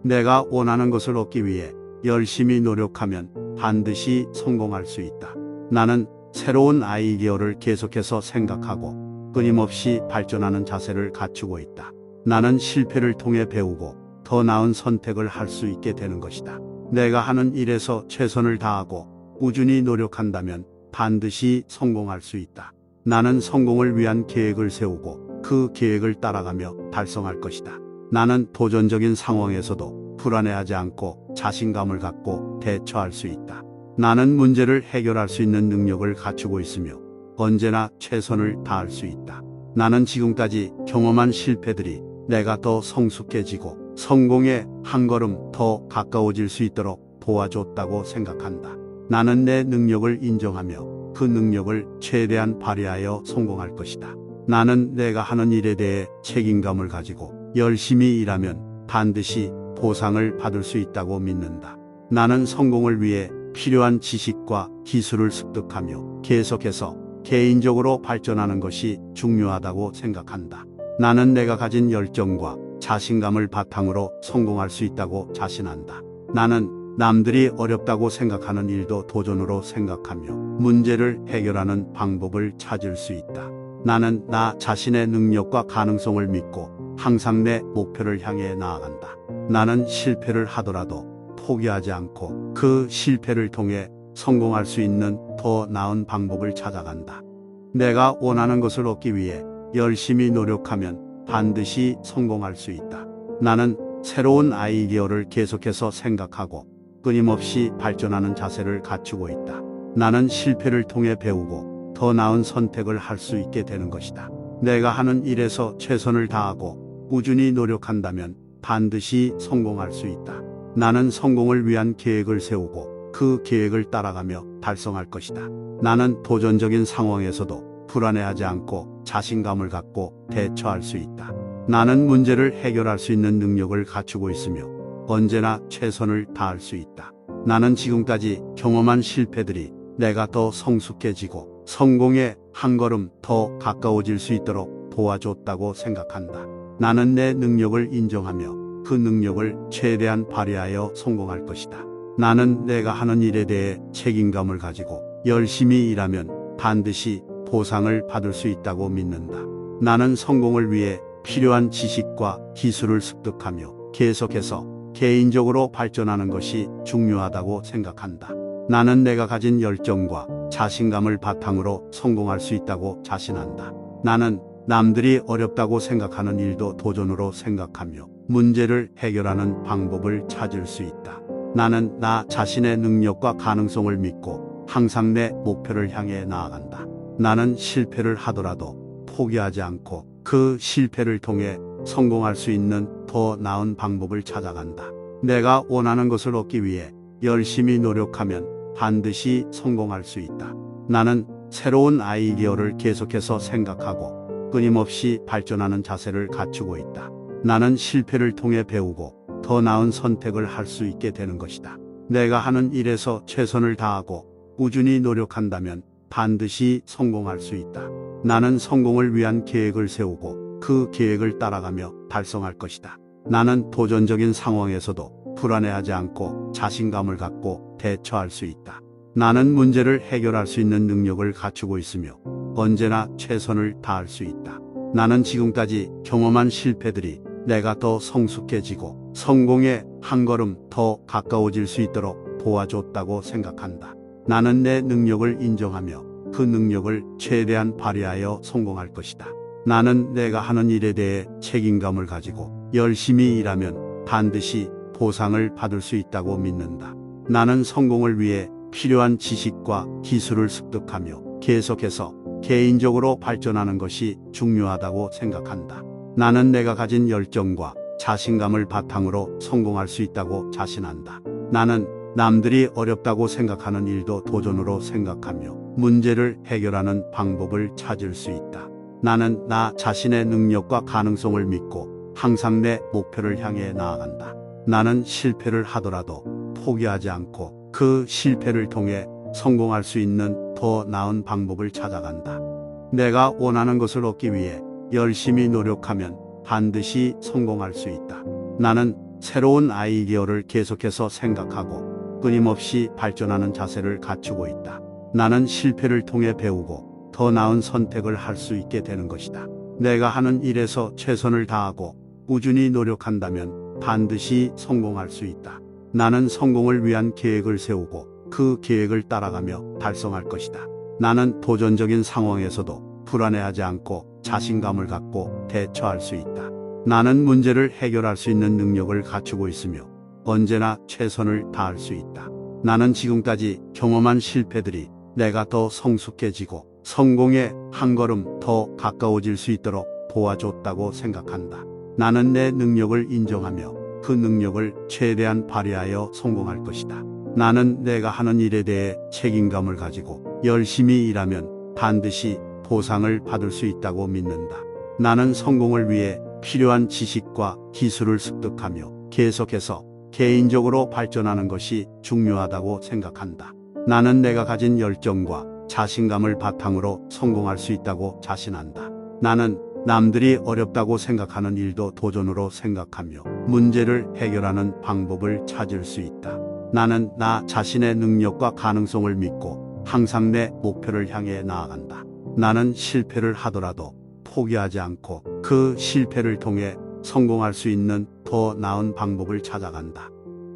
내가 원하는 것을 얻기 위해 열심히 노력하면 반드시 성공할 수 있다. 나는 새로운 아이디어를 계속해서 생각하고 끊임없이 발전하는 자세를 갖추고 있다. 나는 실패를 통해 배우고 더 나은 선택을 할 수 있게 되는 것이다. 내가 하는 일에서 최선을 다하고 꾸준히 노력한다면 반드시 성공할 수 있다. 나는 성공을 위한 계획을 세우고 그 계획을 따라가며 달성할 것이다. 나는 도전적인 상황에서도 불안해하지 않고 자신감을 갖고 대처할 수 있다. 나는 문제를 해결할 수 있는 능력을 갖추고 있으며 언제나 최선을 다할 수 있다. 나는 지금까지 경험한 실패들이 내가 더 성숙해지고 성공에 한 걸음 더 가까워질 수 있도록 도와줬다고 생각한다. 나는 내 능력을 인정하며 그 능력을 최대한 발휘하여 성공할 것이다. 나는 내가 하는 일에 대해 책임감을 가지고 열심히 일하면 반드시 보상을 받을 수 있다고 믿는다. 나는 성공을 위해 필요한 지식과 기술을 습득하며 계속해서 개인적으로 발전하는 것이 중요하다고 생각한다. 나는 내가 가진 열정과 자신감을 바탕으로 성공할 수 있다고 자신한다. 나는 남들이 어렵다고 생각하는 일도 도전으로 생각하며 문제를 해결하는 방법을 찾을 수 있다. 나는 나 자신의 능력과 가능성을 믿고 항상 내 목표를 향해 나아간다. 나는 실패를 하더라도 포기하지 않고 그 실패를 통해 성공할 수 있는 더 나은 방법을 찾아간다. 내가 원하는 것을 얻기 위해 열심히 노력하면 반드시 성공할 수 있다. 나는 새로운 아이디어를 계속해서 생각하고 끊임없이 발전하는 자세를 갖추고 있다. 나는 실패를 통해 배우고 더 나은 선택을 할 수 있게 되는 것이다. 내가 하는 일에서 최선을 다하고 꾸준히 노력한다면 반드시 성공할 수 있다. 나는 성공을 위한 계획을 세우고 그 계획을 따라가며 달성할 것이다. 나는 도전적인 상황에서도 불안해하지 않고 자신감을 갖고 대처할 수 있다. 나는 문제를 해결할 수 있는 능력을 갖추고 있으며 언제나 최선을 다할 수 있다. 나는 지금까지 경험한 실패들이 내가 더 성숙해지고 성공에 한 걸음 더 가까워질 수 있도록 도와줬다고 생각한다. 나는 내 능력을 인정하며 그 능력을 최대한 발휘하여 성공할 것이다. 나는 내가 하는 일에 대해 책임감을 가지고 열심히 일하면 반드시 보상을 받을 수 있다고 믿는다. 나는 성공을 위해 필요한 지식과 기술을 습득하며 계속해서 개인적으로 발전하는 것이 중요하다고 생각한다. 나는 내가 가진 열정과 자신감을 바탕으로 성공할 수 있다고 자신한다. 나는 남들이 어렵다고 생각하는 일도 도전으로 생각하며 문제를 해결하는 방법을 찾을 수 있다. 나는 나 자신의 능력과 가능성을 믿고 항상 내 목표를 향해 나아간다. 나는 실패를 하더라도 포기하지 않고 그 실패를 통해 성공할 수 있는 더 나은 방법을 찾아간다. 내가 원하는 것을 얻기 위해 열심히 노력하면 반드시 성공할 수 있다. 나는 새로운 아이디어를 계속해서 생각하고 끊임없이 발전하는 자세를 갖추고 있다. 나는 실패를 통해 배우고 더 나은 선택을 할 수 있게 되는 것이다. 내가 하는 일에서 최선을 다하고 꾸준히 노력한다면 반드시 성공할 수 있다. 나는 성공을 위한 계획을 세우고 그 계획을 따라가며 달성할 것이다. 나는 도전적인 상황에서도 불안해하지 않고 자신감을 갖고 대처할 수 있다. 나는 문제를 해결할 수 있는 능력을 갖추고 있으며 언제나 최선을 다할 수 있다. 나는 지금까지 경험한 실패들이 내가 더 성숙해지고 성공에 한 걸음 더 가까워질 수 있도록 도와줬다고 생각한다. 나는 내 능력을 인정하며 그 능력을 최대한 발휘하여 성공할 것이다. 나는 내가 하는 일에 대해 책임감을 가지고 열심히 일하면 반드시 보상을 받을 수 있다고 믿는다. 나는 성공을 위해 필요한 지식과 기술을 습득하며 계속해서 개인적으로 발전하는 것이 중요하다고 생각한다. 나는 내가 가진 열정과 자신감을 바탕으로 성공할 수 있다고 자신한다. 나는 남들이 어렵다고 생각하는 일도 도전으로 생각하며 문제를 해결하는 방법을 찾을 수 있다. 나는 나 자신의 능력과 가능성을 믿고 항상 내 목표를 향해 나아간다. 나는 실패를 하더라도 포기하지 않고 그 실패를 통해 성공할 수 있는 더 나은 방법을 찾아간다. 내가 원하는 것을 얻기 위해 열심히 노력하면 반드시 성공할 수 있다. 나는 새로운 아이디어를 계속해서 생각하고 끊임없이 발전하는 자세를 갖추고 있다. 나는 실패를 통해 배우고 더 나은 선택을 할 수 있게 되는 것이다. 내가 하는 일에서 최선을 다하고 꾸준히 노력한다면 반드시 성공할 수 있다. 나는 성공을 위한 계획을 세우고 그 계획을 따라가며 달성할 것이다. 나는 도전적인 상황에서도 불안해하지 않고 자신감을 갖고 대처할 수 있다. 나는 문제를 해결할 수 있는 능력을 갖추고 있으며 언제나 최선을 다할 수 있다. 나는 지금까지 경험한 실패들이 내가 더 성숙해지고 성공에 한 걸음 더 가까워질 수 있도록 도와줬다고 생각한다. 나는 내 능력을 인정하며 그 능력을 최대한 발휘하여 성공할 것이다. 나는 내가 하는 일에 대해 책임감을 가지고 열심히 일하면 반드시 보상을 받을 수 있다고 믿는다. 나는 성공을 위해 필요한 지식과 기술을 습득하며 계속해서 개인적으로 발전하는 것이 중요하다고 생각한다. 나는 내가 가진 열정과 자신감을 바탕으로 성공할 수 있다고 자신한다. 나는 남들이 어렵다고 생각하는 일도 도전으로 생각하며 문제를 해결하는 방법을 찾을 수 있다. 나는 나 자신의 능력과 가능성을 믿고 항상 내 목표를 향해 나아간다. 나는 실패를 하더라도 포기하지 않고 그 실패를 통해 성공할 수 있는 더 나은 방법을 찾아간다.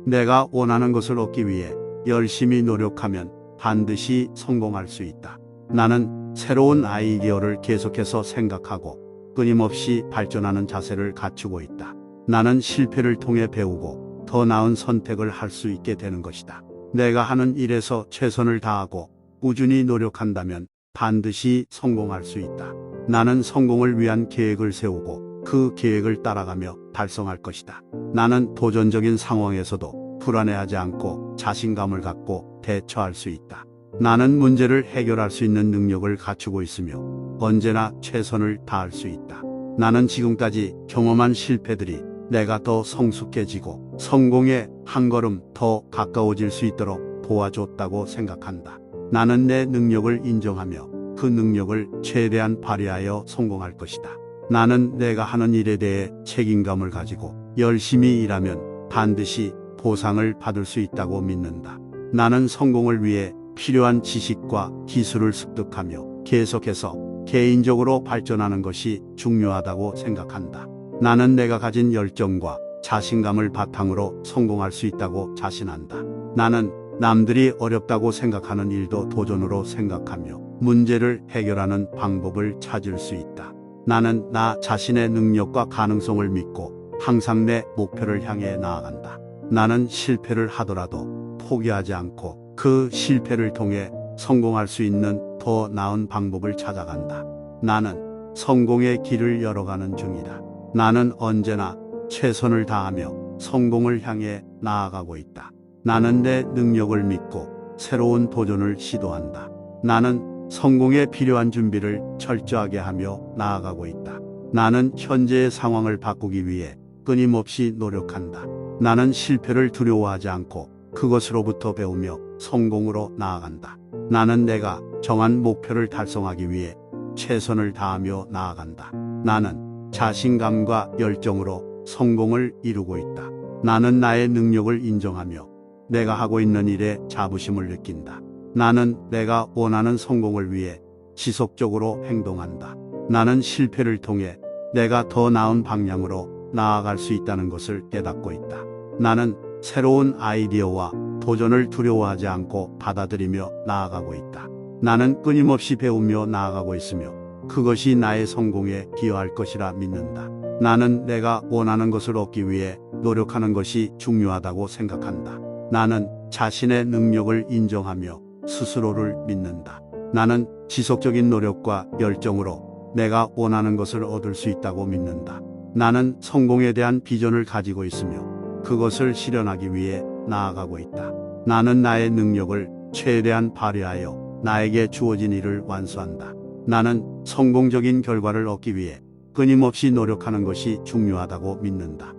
내가 원하는 것을 얻기 위해 열심히 노력하면 반드시 성공할 수 있다. 나는 새로운 아이디어를 계속해서 생각하고 끊임없이 발전하는 자세를 갖추고 있다. 나는 실패를 통해 배우고 더 나은 선택을 할 수 있게 되는 것이다. 내가 하는 일에서 최선을 다하고 꾸준히 노력한다면 반드시 성공할 수 있다. 나는 성공을 위한 계획을 세우고 그 계획을 따라가며 달성할 것이다. 나는 도전적인 상황에서도 불안해하지 않고 자신감을 갖고 대처할 수 있다. 나는 문제를 해결할 수 있는 능력을 갖추고 있으며 언제나 최선을 다할 수 있다. 나는 지금까지 경험한 실패들이 내가 더 성숙해지고 성공에 한 걸음 더 가까워질 수 있도록 도와줬다고 생각한다. 나는 내 능력을 인정하며 그 능력을 최대한 발휘하여 성공할 것이다. 나는 내가 하는 일에 대해 책임감을 가지고 열심히 일하면 반드시 보상을 받을 수 있다고 믿는다. 나는 성공을 위해 필요한 지식과 기술을 습득하며 계속해서 개인적으로 발전하는 것이 중요하다고 생각한다. 나는 내가 가진 열정과 자신감을 바탕으로 성공할 수 있다고 자신한다. 나는 남들이 어렵다고 생각하는 일도 도전으로 생각하며 문제를 해결하는 방법을 찾을 수 있다. 나는 나 자신의 능력과 가능성을 믿고 항상 내 목표를 향해 나아간다. 나는 실패를 하더라도 포기하지 않고 그 실패를 통해 성공할 수 있는 더 나은 방법을 찾아간다. 나는 성공의 길을 열어가는 중이다. 나는 언제나 최선을 다하며 성공을 향해 나아가고 있다. 나는 내 능력을 믿고 새로운 도전을 시도한다. 나는 성공에 필요한 준비를 철저하게 하며 나아가고 있다. 나는 현재의 상황을 바꾸기 위해 끊임없이 노력한다. 나는 실패를 두려워하지 않고 그것으로부터 배우며 성공으로 나아간다. 나는 내가 정한 목표를 달성하기 위해 최선을 다하며 나아간다. 나는 자신감과 열정으로 성공을 이루고 있다. 나는 나의 능력을 인정하며 내가 하고 있는 일에 자부심을 느낀다. 나는 내가 원하는 성공을 위해 지속적으로 행동한다. 나는 실패를 통해 내가 더 나은 방향으로 나아갈 수 있다는 것을 깨닫고 있다. 나는 새로운 아이디어와 도전을 두려워하지 않고 받아들이며 나아가고 있다. 나는 끊임없이 배우며 나아가고 있으며 그것이 나의 성공에 기여할 것이라 믿는다. 나는 내가 원하는 것을 얻기 위해 노력하는 것이 중요하다고 생각한다. 나는 자신의 능력을 인정하며 스스로를 믿는다. 나는 지속적인 노력과 열정으로 내가 원하는 것을 얻을 수 있다고 믿는다. 나는 성공에 대한 비전을 가지고 있으며 그것을 실현하기 위해 나아가고 있다. 나는 나의 능력을 최대한 발휘하여 나에게 주어진 일을 완수한다. 나는 성공적인 결과를 얻기 위해 끊임없이 노력하는 것이 중요하다고 믿는다.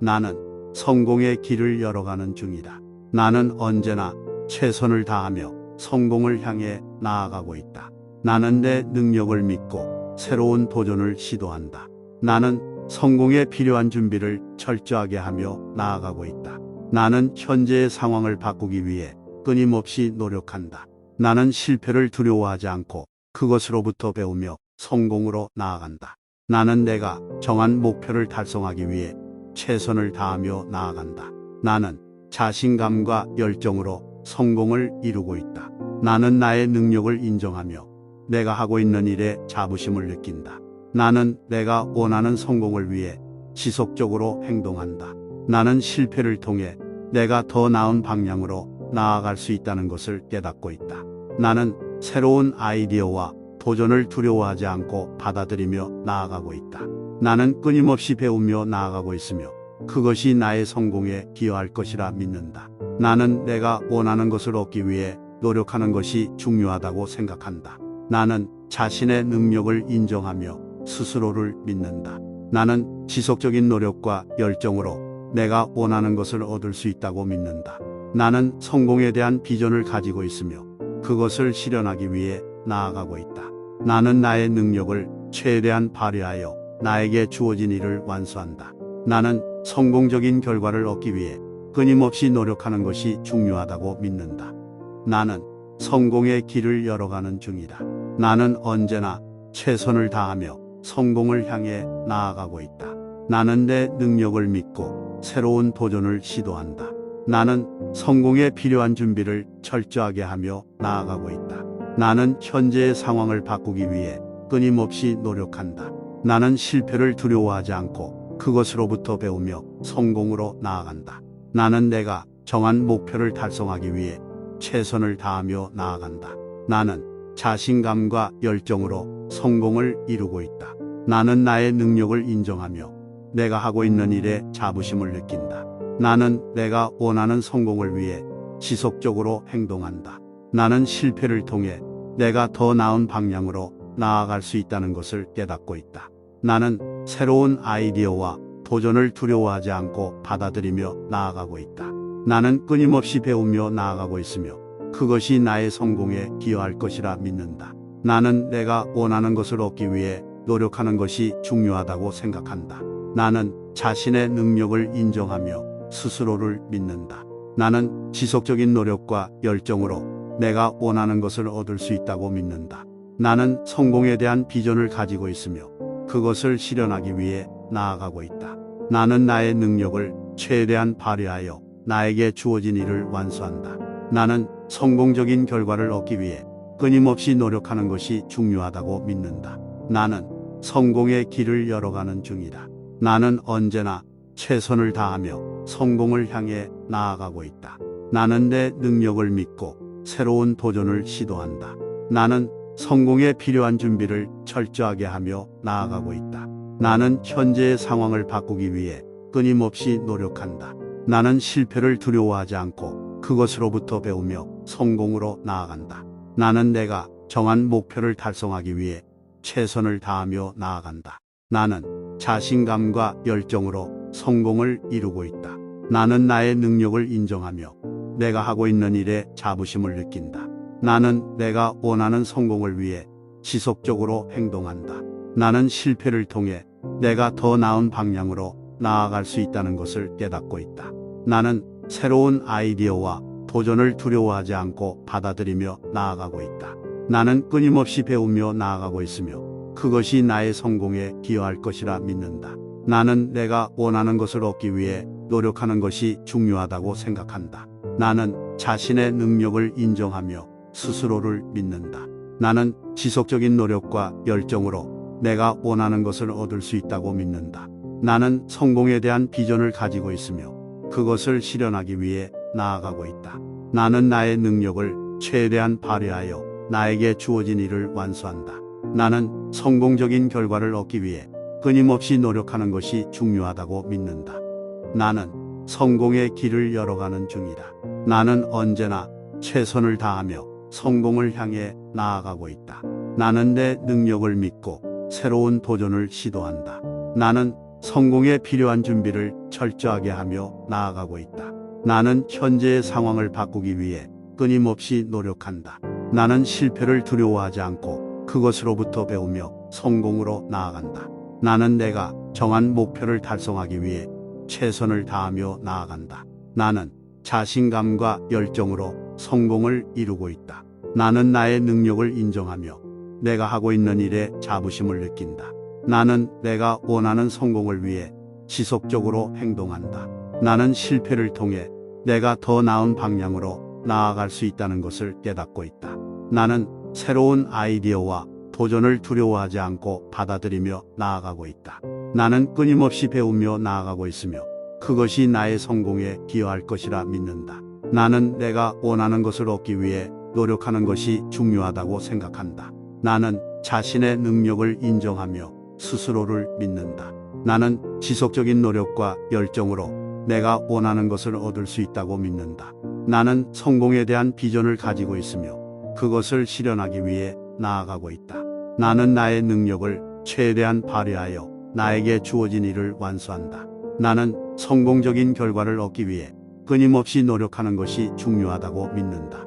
나는 성공의 길을 열어가는 중이다. 나는 언제나 최선을 다하며 성공을 향해 나아가고 있다. 나는 내 능력을 믿고 새로운 도전을 시도한다. 나는 성공에 필요한 준비를 철저하게 하며 나아가고 있다. 나는 현재의 상황을 바꾸기 위해 끊임없이 노력한다. 나는 실패를 두려워하지 않고 그것으로부터 배우며 성공으로 나아간다. 나는 내가 정한 목표를 달성하기 위해 최선을 다하며 나아간다. 나는 자신감과 열정으로 성공을 이루고 있다. 나는 나의 능력을 인정하며 내가 하고 있는 일에 자부심을 느낀다. 나는 내가 원하는 성공을 위해 지속적으로 행동한다. 나는 실패를 통해 내가 더 나은 방향으로 나아갈 수 있다는 것을 깨닫고 있다. 나는 새로운 아이디어와 도전을 두려워하지 않고 받아들이며 나아가고 있다. 나는 끊임없이 배우며 나아가고 있으며 그것이 나의 성공에 기여할 것이라 믿는다. 나는 내가 원하는 것을 얻기 위해 노력하는 것이 중요하다고 생각한다. 나는 자신의 능력을 인정하며 스스로를 믿는다. 나는 지속적인 노력과 열정으로 내가 원하는 것을 얻을 수 있다고 믿는다. 나는 성공에 대한 비전을 가지고 있으며 그것을 실현하기 위해 나아가고 있다. 나는 나의 능력을 최대한 발휘하여 나에게 주어진 일을 완수한다. 나는 성공적인 결과를 얻기 위해 끊임없이 노력하는 것이 중요하다고 믿는다. 나는 성공의 길을 열어가는 중이다. 나는 언제나 최선을 다하며 성공을 향해 나아가고 있다. 나는 내 능력을 믿고 새로운 도전을 시도한다. 나는 성공에 필요한 준비를 철저하게 하며 나아가고 있다. 나는 현재의 상황을 바꾸기 위해 끊임없이 노력한다. 나는 실패를 두려워하지 않고 그것으로부터 배우며 성공으로 나아간다. 나는 내가 정한 목표를 달성하기 위해 최선을 다하며 나아간다. 나는 자신감과 열정으로 성공을 이루고 있다. 나는 나의 능력을 인정하며 내가 하고 있는 일에 자부심을 느낀다. 나는 내가 원하는 성공을 위해 지속적으로 행동한다. 나는 실패를 통해 내가 더 나은 방향으로 나아갈 수 있다는 것을 깨닫고 있다. 나는 새로운 아이디어와 도전을 두려워하지 않고 받아들이며 나아가고 있다. 나는 끊임없이 배우며 나아가고 있으며 그것이 나의 성공에 기여할 것이라 믿는다. 나는 내가 원하는 것을 얻기 위해 노력하는 것이 중요하다고 생각한다. 나는 자신의 능력을 인정하며 스스로를 믿는다. 나는 지속적인 노력과 열정으로 내가 원하는 것을 얻을 수 있다고 믿는다. 나는 성공에 대한 비전을 가지고 있으며 그것을 실현하기 위해 나아가고 있다. 나는 나의 능력을 최대한 발휘하여 나에게 주어진 일을 완수한다. 나는 성공적인 결과를 얻기 위해 끊임없이 노력하는 것이 중요하다고 믿는다. 나는 성공의 길을 열어가는 중이다. 나는 언제나 최선을 다하며 성공을 향해 나아가고 있다. 나는 내 능력을 믿고 새로운 도전을 시도한다. 나는 성공에 필요한 준비를 철저하게 하며 나아가고 있다. 나는 현재의 상황을 바꾸기 위해 끊임없이 노력한다. 나는 실패를 두려워하지 않고 그것으로부터 배우며 성공으로 나아간다. 나는 내가 정한 목표를 달성하기 위해 최선을 다하며 나아간다. 나는 자신감과 열정으로 성공을 이루고 있다. 나는 나의 능력을 인정하며 내가 하고 있는 일에 자부심을 느낀다. 나는 내가 원하는 성공을 위해 지속적으로 행동한다. 나는 실패를 통해 내가 더 나은 방향으로 나아갈 수 있다는 것을 깨닫고 있다. 나는 새로운 아이디어와 도전을 두려워하지 않고 받아들이며 나아가고 있다. 나는 끊임없이 배우며 나아가고 있으며 그것이 나의 성공에 기여할 것이라 믿는다. 나는 내가 원하는 것을 얻기 위해 노력하는 것이 중요하다고 생각한다. 나는 자신의 능력을 인정하며 스스로를 믿는다. 나는 지속적인 노력과 열정으로 내가 원하는 것을 얻을 수 있다고 믿는다. 나는 성공에 대한 비전을 가지고 있으며 그것을 실현하기 위해 나아가고 있다. 나는 나의 능력을 최대한 발휘하여 나에게 주어진 일을 완수한다. 나는 성공적인 결과를 얻기 위해 끊임없이 노력하는 것이 중요하다고 믿는다. 나는 성공의 길을 열어가는 중이다. 나는 언제나 최선을 다하며 성공을 향해 나아가고 있다. 나는 내 능력을 믿고 새로운 도전을 시도한다. 나는 성공에 필요한 준비를 철저하게 하며 나아가고 있다. 나는 현재의 상황을 바꾸기 위해 끊임없이 노력한다. 나는 실패를 두려워하지 않고 그것으로부터 배우며 성공으로 나아간다. 나는 내가 정한 목표를 달성하기 위해 최선을 다하며 나아간다. 나는 자신감과 열정으로 성공을 이루고 있다. 나는 나의 능력을 인정하며 내가 하고 있는 일에 자부심을 느낀다. 나는 내가 원하는 성공을 위해 지속적으로 행동한다. 나는 실패를 통해 내가 더 나은 방향으로 나아갈 수 있다는 것을 깨닫고 있다. 나는 새로운 아이디어와 도전을 두려워하지 않고 받아들이며 나아가고 있다. 나는 끊임없이 배우며 나아가고 있으며 그것이 나의 성공에 기여할 것이라 믿는다. 나는 내가 원하는 것을 얻기 위해 노력하는 것이 중요하다고 생각한다. 나는 자신의 능력을 인정하며 스스로를 믿는다. 나는 지속적인 노력과 열정으로 내가 원하는 것을 얻을 수 있다고 믿는다. 나는 성공에 대한 비전을 가지고 있으며 그것을 실현하기 위해 나아가고 있다. 나는 나의 능력을 최대한 발휘하여 나에게 주어진 일을 완수한다. 나는 성공적인 결과를 얻기 위해 끊임없이 노력하는 것이 중요하다고 믿는다.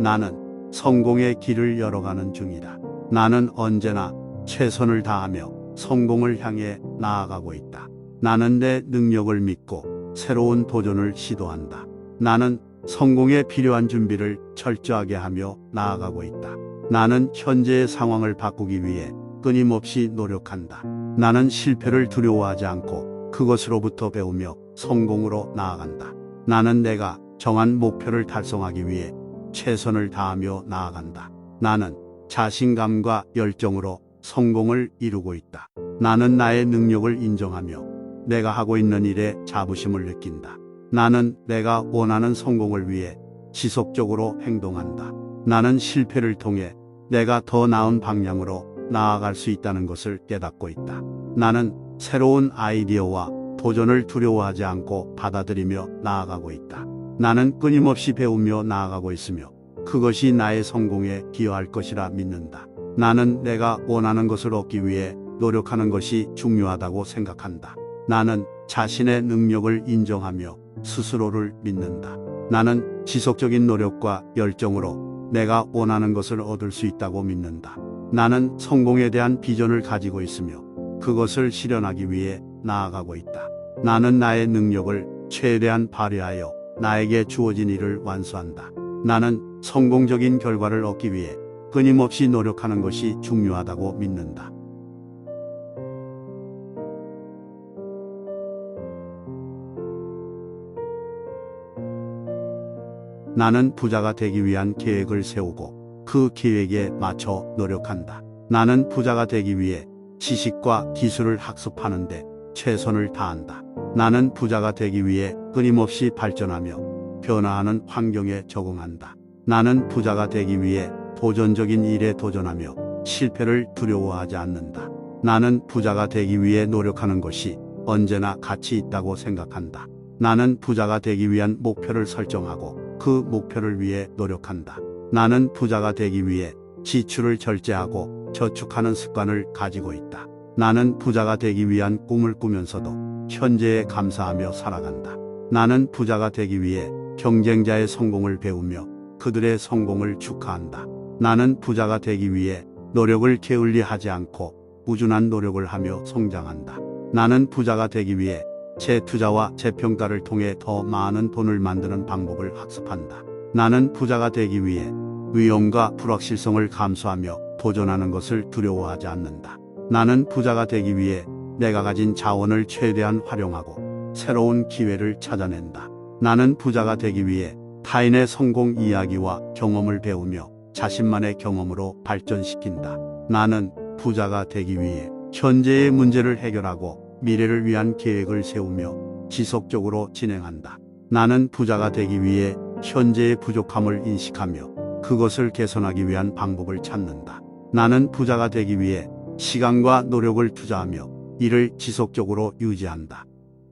나는 성공의 길을 열어가는 중이다. 나는 언제나 최선을 다하며 성공을 향해 나아가고 있다. 나는 내 능력을 믿고 새로운 도전을 시도한다. 나는 성공에 필요한 준비를 철저하게 하며 나아가고 있다. 나는 현재의 상황을 바꾸기 위해 끊임없이 노력한다. 나는 실패를 두려워하지 않고 그것으로부터 배우며 성공으로 나아간다. 나는 내가 정한 목표를 달성하기 위해 최선을 다하며 나아간다. 나는 자신감과 열정으로 성공을 이루고 있다. 나는 나의 능력을 인정하며 내가 하고 있는 일에 자부심을 느낀다. 나는 내가 원하는 성공을 위해 지속적으로 행동한다. 나는 실패를 통해 내가 더 나은 방향으로 나아갈 수 있다는 것을 깨닫고 있다. 나는 새로운 아이디어와 도전을 두려워하지 않고 받아들이며 나아가고 있다. 나는 끊임없이 배우며 나아가고 있으며 그것이 나의 성공에 기여할 것이라 믿는다. 나는 내가 원하는 것을 얻기 위해 노력하는 것이 중요하다고 생각한다. 나는 자신의 능력을 인정하며 스스로를 믿는다. 나는 지속적인 노력과 열정으로 내가 원하는 것을 얻을 수 있다고 믿는다. 나는 성공에 대한 비전을 가지고 있으며 그것을 실현하기 위해 나아가고 있다. 나는 나의 능력을 최대한 발휘하여 나에게 주어진 일을 완수한다. 나는 성공적인 결과를 얻기 위해 끊임없이 노력하는 것이 중요하다고 믿는다. 나는 부자가 되기 위한 계획을 세우고 그 계획에 맞춰 노력한다. 나는 부자가 되기 위해 지식과 기술을 학습하는데 최선을 다한다. 나는 부자가 되기 위해 끊임없이 발전하며 변화하는 환경에 적응한다. 나는 부자가 되기 위해 도전적인 일에 도전하며 실패를 두려워하지 않는다. 나는 부자가 되기 위해 노력하는 것이 언제나 가치 있다고 생각한다. 나는 부자가 되기 위한 목표를 설정하고 그 목표를 위해 노력한다. 나는 부자가 되기 위해 지출을 절제하고 저축하는 습관을 가지고 있다. 나는 부자가 되기 위한 꿈을 꾸면서도 현재에 감사하며 살아간다. 나는 부자가 되기 위해 경쟁자의 성공을 배우며 그들의 성공을 축하한다. 나는 부자가 되기 위해 노력을 게을리하지 않고 꾸준한 노력을 하며 성장한다. 나는 부자가 되기 위해 재투자와 재평가를 통해 더 많은 돈을 만드는 방법을 학습한다. 나는 부자가 되기 위해 위험과 불확실성을 감수하며 도전하는 것을 두려워하지 않는다. 나는 부자가 되기 위해 내가 가진 자원을 최대한 활용하고 새로운 기회를 찾아낸다. 나는 부자가 되기 위해 타인의 성공 이야기와 경험을 배우며 자신만의 경험으로 발전시킨다. 나는 부자가 되기 위해 현재의 문제를 해결하고 미래를 위한 계획을 세우며 지속적으로 진행한다. 나는 부자가 되기 위해 현재의 부족함을 인식하며 그것을 개선하기 위한 방법을 찾는다. 나는 부자가 되기 위해 시간과 노력을 투자하며 이를 지속적으로 유지한다.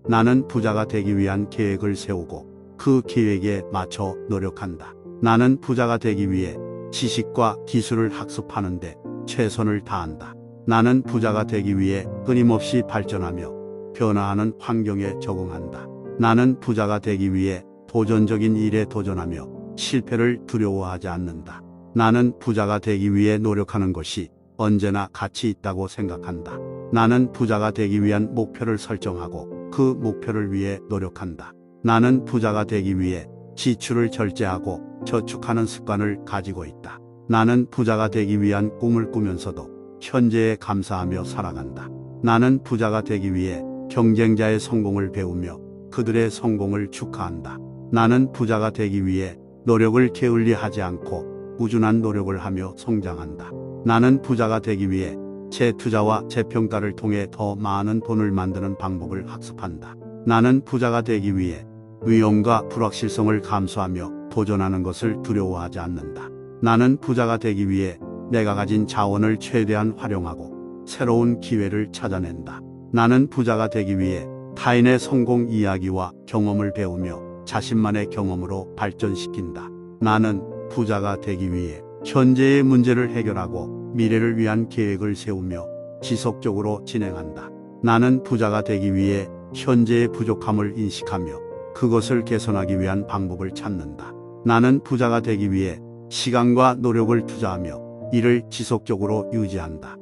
나는 부자가 되기 위한 계획을 세우고 그 계획에 맞춰 노력한다. 나는 부자가 되기 위해 지식과 기술을 학습하는데 최선을 다한다. 나는 부자가 되기 위해 끊임없이 발전하며 변화하는 환경에 적응한다. 나는 부자가 되기 위해 도전적인 일에 도전하며 실패를 두려워하지 않는다. 나는 부자가 되기 위해 노력하는 것이 언제나 가치 있다고 생각한다. 나는 부자가 되기 위한 목표를 설정하고 그 목표를 위해 노력한다. 나는 부자가 되기 위해 지출을 절제하고 저축하는 습관을 가지고 있다. 나는 부자가 되기 위한 꿈을 꾸면서도 현재에 감사하며 살아간다. 나는 부자가 되기 위해 경쟁자의 성공을 배우며 그들의 성공을 축하한다. 나는 부자가 되기 위해 노력을 게을리하지 않고 꾸준한 노력을 하며 성장한다. 나는 부자가 되기 위해 재투자와 재평가를 통해 더 많은 돈을 만드는 방법을 학습한다. 나는 부자가 되기 위해 위험과 불확실성을 감수하며 도전하는 것을 두려워하지 않는다. 나는 부자가 되기 위해 내가 가진 자원을 최대한 활용하고 새로운 기회를 찾아낸다. 나는 부자가 되기 위해 타인의 성공 이야기와 경험을 배우며 자신만의 경험으로 발전시킨다. 나는 부자가 되기 위해 현재의 문제를 해결하고 미래를 위한 계획을 세우며 지속적으로 진행한다. 나는 부자가 되기 위해 현재의 부족함을 인식하며 그것을 개선하기 위한 방법을 찾는다. 나는 부자가 되기 위해 시간과 노력을 투자하며 이를 지속적으로 유지한다.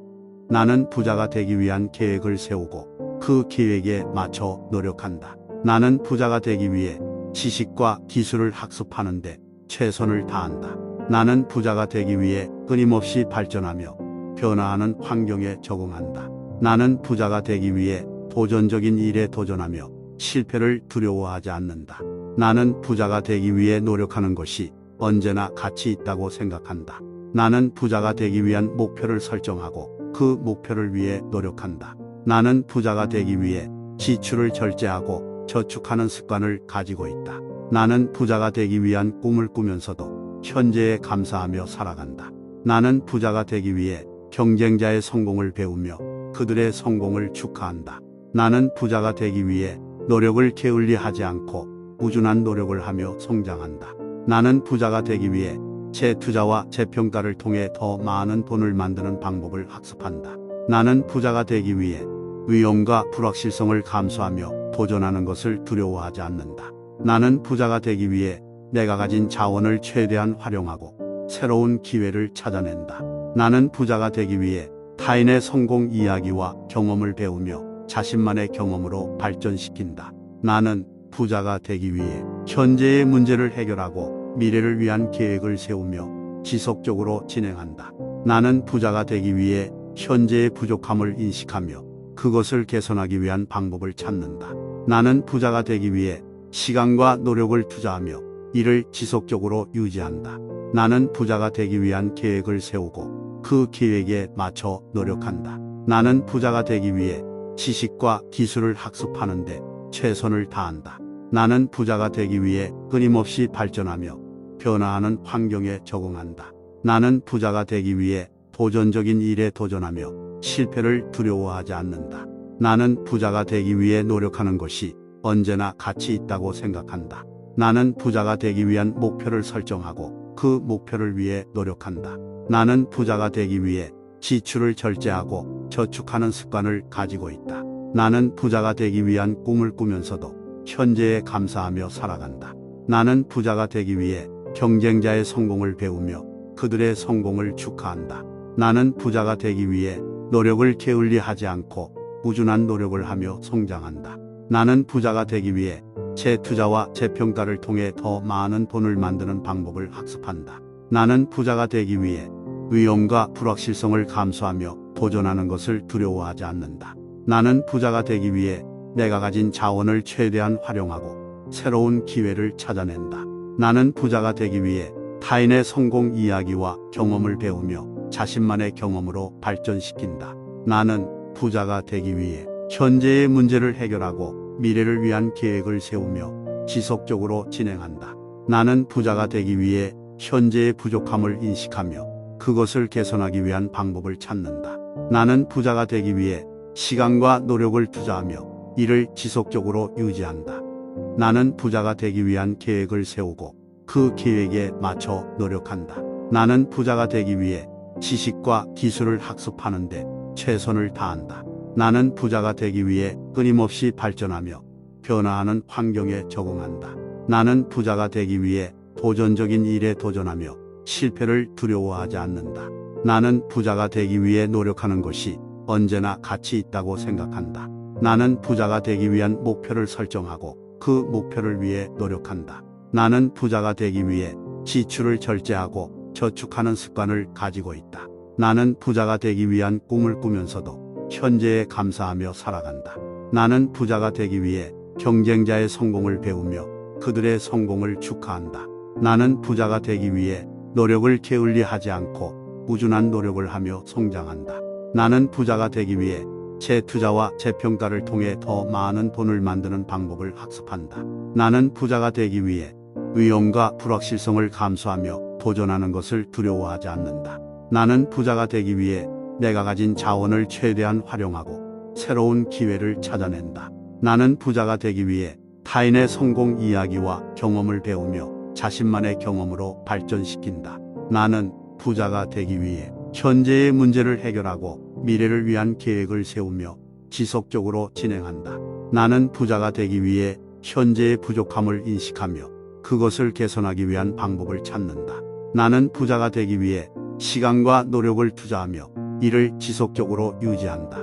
나는 부자가 되기 위한 계획을 세우고 그 계획에 맞춰 노력한다. 나는 부자가 되기 위해 지식과 기술을 학습하는데 최선을 다한다. 나는 부자가 되기 위해 끊임없이 발전하며 변화하는 환경에 적응한다. 나는 부자가 되기 위해 도전적인 일에 도전하며 실패를 두려워하지 않는다. 나는 부자가 되기 위해 노력하는 것이 언제나 가치 있다고 생각한다. 나는 부자가 되기 위한 목표를 설정하고 그 목표를 위해 노력한다. 나는 부자가 되기 위해 지출을 절제하고 저축하는 습관을 가지고 있다. 나는 부자가 되기 위한 꿈을 꾸면서도 현재에 감사하며 살아간다. 나는 부자가 되기 위해 경쟁자의 성공을 배우며 그들의 성공을 축하한다. 나는 부자가 되기 위해 노력을 게을리하지 않고 꾸준한 노력을 하며 성장한다. 나는 부자가 되기 위해 재투자와 재평가를 통해 더 많은 돈을 만드는 방법을 학습한다. 나는 부자가 되기 위해 위험과 불확실성을 감수하며 도전하는 것을 두려워하지 않는다. 나는 부자가 되기 위해 내가 가진 자원을 최대한 활용하고 새로운 기회를 찾아낸다. 나는 부자가 되기 위해 타인의 성공 이야기와 경험을 배우며 자신만의 경험으로 발전시킨다. 나는 부자가 되기 위해 현재의 문제를 해결하고 미래를 위한 계획을 세우며 지속적으로 진행한다. 나는 부자가 되기 위해 현재의 부족함을 인식하며 그것을 개선하기 위한 방법을 찾는다. 나는 부자가 되기 위해 시간과 노력을 투자하며 이를 지속적으로 유지한다. 나는 부자가 되기 위한 계획을 세우고 그 계획에 맞춰 노력한다. 나는 부자가 되기 위해 지식과 기술을 학습하는 데 최선을 다한다. 나는 부자가 되기 위해 끊임없이 발전하며 변화하는 환경에 적응한다. 나는 부자가 되기 위해 도전적인 일에 도전하며 실패를 두려워하지 않는다. 나는 부자가 되기 위해 노력하는 것이 언제나 가치 있다고 생각한다. 나는 부자가 되기 위한 목표를 설정하고 그 목표를 위해 노력한다. 나는 부자가 되기 위해 지출을 절제하고 저축하는 습관을 가지고 있다. 나는 부자가 되기 위한 꿈을 꾸면서도 현재에 감사하며 살아간다. 나는 부자가 되기 위해 경쟁자의 성공을 배우며 그들의 성공을 축하한다. 나는 부자가 되기 위해 노력을 게을리하지 않고 꾸준한 노력을 하며 성장한다. 나는 부자가 되기 위해 재투자와 재평가를 통해 더 많은 돈을 만드는 방법을 학습한다. 나는 부자가 되기 위해 위험과 불확실성을 감수하며 도전하는 것을 두려워하지 않는다. 나는 부자가 되기 위해 내가 가진 자원을 최대한 활용하고 새로운 기회를 찾아낸다. 나는 부자가 되기 위해 타인의 성공 이야기와 경험을 배우며 자신만의 경험으로 발전시킨다. 나는 부자가 되기 위해 현재의 문제를 해결하고 미래를 위한 계획을 세우며 지속적으로 진행한다. 나는 부자가 되기 위해 현재의 부족함을 인식하며 그것을 개선하기 위한 방법을 찾는다. 나는 부자가 되기 위해 시간과 노력을 투자하며 이를 지속적으로 유지한다. 나는 부자가 되기 위한 계획을 세우고 그 계획에 맞춰 노력한다. 나는 부자가 되기 위해 지식과 기술을 학습하는 데 최선을 다한다. 나는 부자가 되기 위해 끊임없이 발전하며 변화하는 환경에 적응한다. 나는 부자가 되기 위해 도전적인 일에 도전하며 실패를 두려워하지 않는다. 나는 부자가 되기 위해 노력하는 것이 언제나 가치 있다고 생각한다. 나는 부자가 되기 위한 목표를 설정하고 그 목표를 위해 노력한다. 나는 부자가 되기 위해 지출을 절제하고 저축하는 습관을 가지고 있다. 나는 부자가 되기 위한 꿈을 꾸면서도 현재에 감사하며 살아간다. 나는 부자가 되기 위해 경쟁자의 성공을 배우며 그들의 성공을 축하한다. 나는 부자가 되기 위해 노력을 게을리하지 않고 꾸준한 노력을 하며 성장한다. 나는 부자가 되기 위해 재투자와 재평가를 통해 더 많은 돈을 만드는 방법을 학습한다. 나는 부자가 되기 위해 위험과 불확실성을 감수하며 도전하는 것을 두려워하지 않는다. 나는 부자가 되기 위해 내가 가진 자원을 최대한 활용하고 새로운 기회를 찾아낸다. 나는 부자가 되기 위해 타인의 성공 이야기와 경험을 배우며 자신만의 경험으로 발전시킨다. 나는 부자가 되기 위해 현재의 문제를 해결하고 미래를 위한 계획을 세우며 지속적으로 진행한다. 나는 부자가 되기 위해 현재의 부족함을 인식하며 그것을 개선하기 위한 방법을 찾는다. 나는 부자가 되기 위해 시간과 노력을 투자하며 이를 지속적으로 유지한다.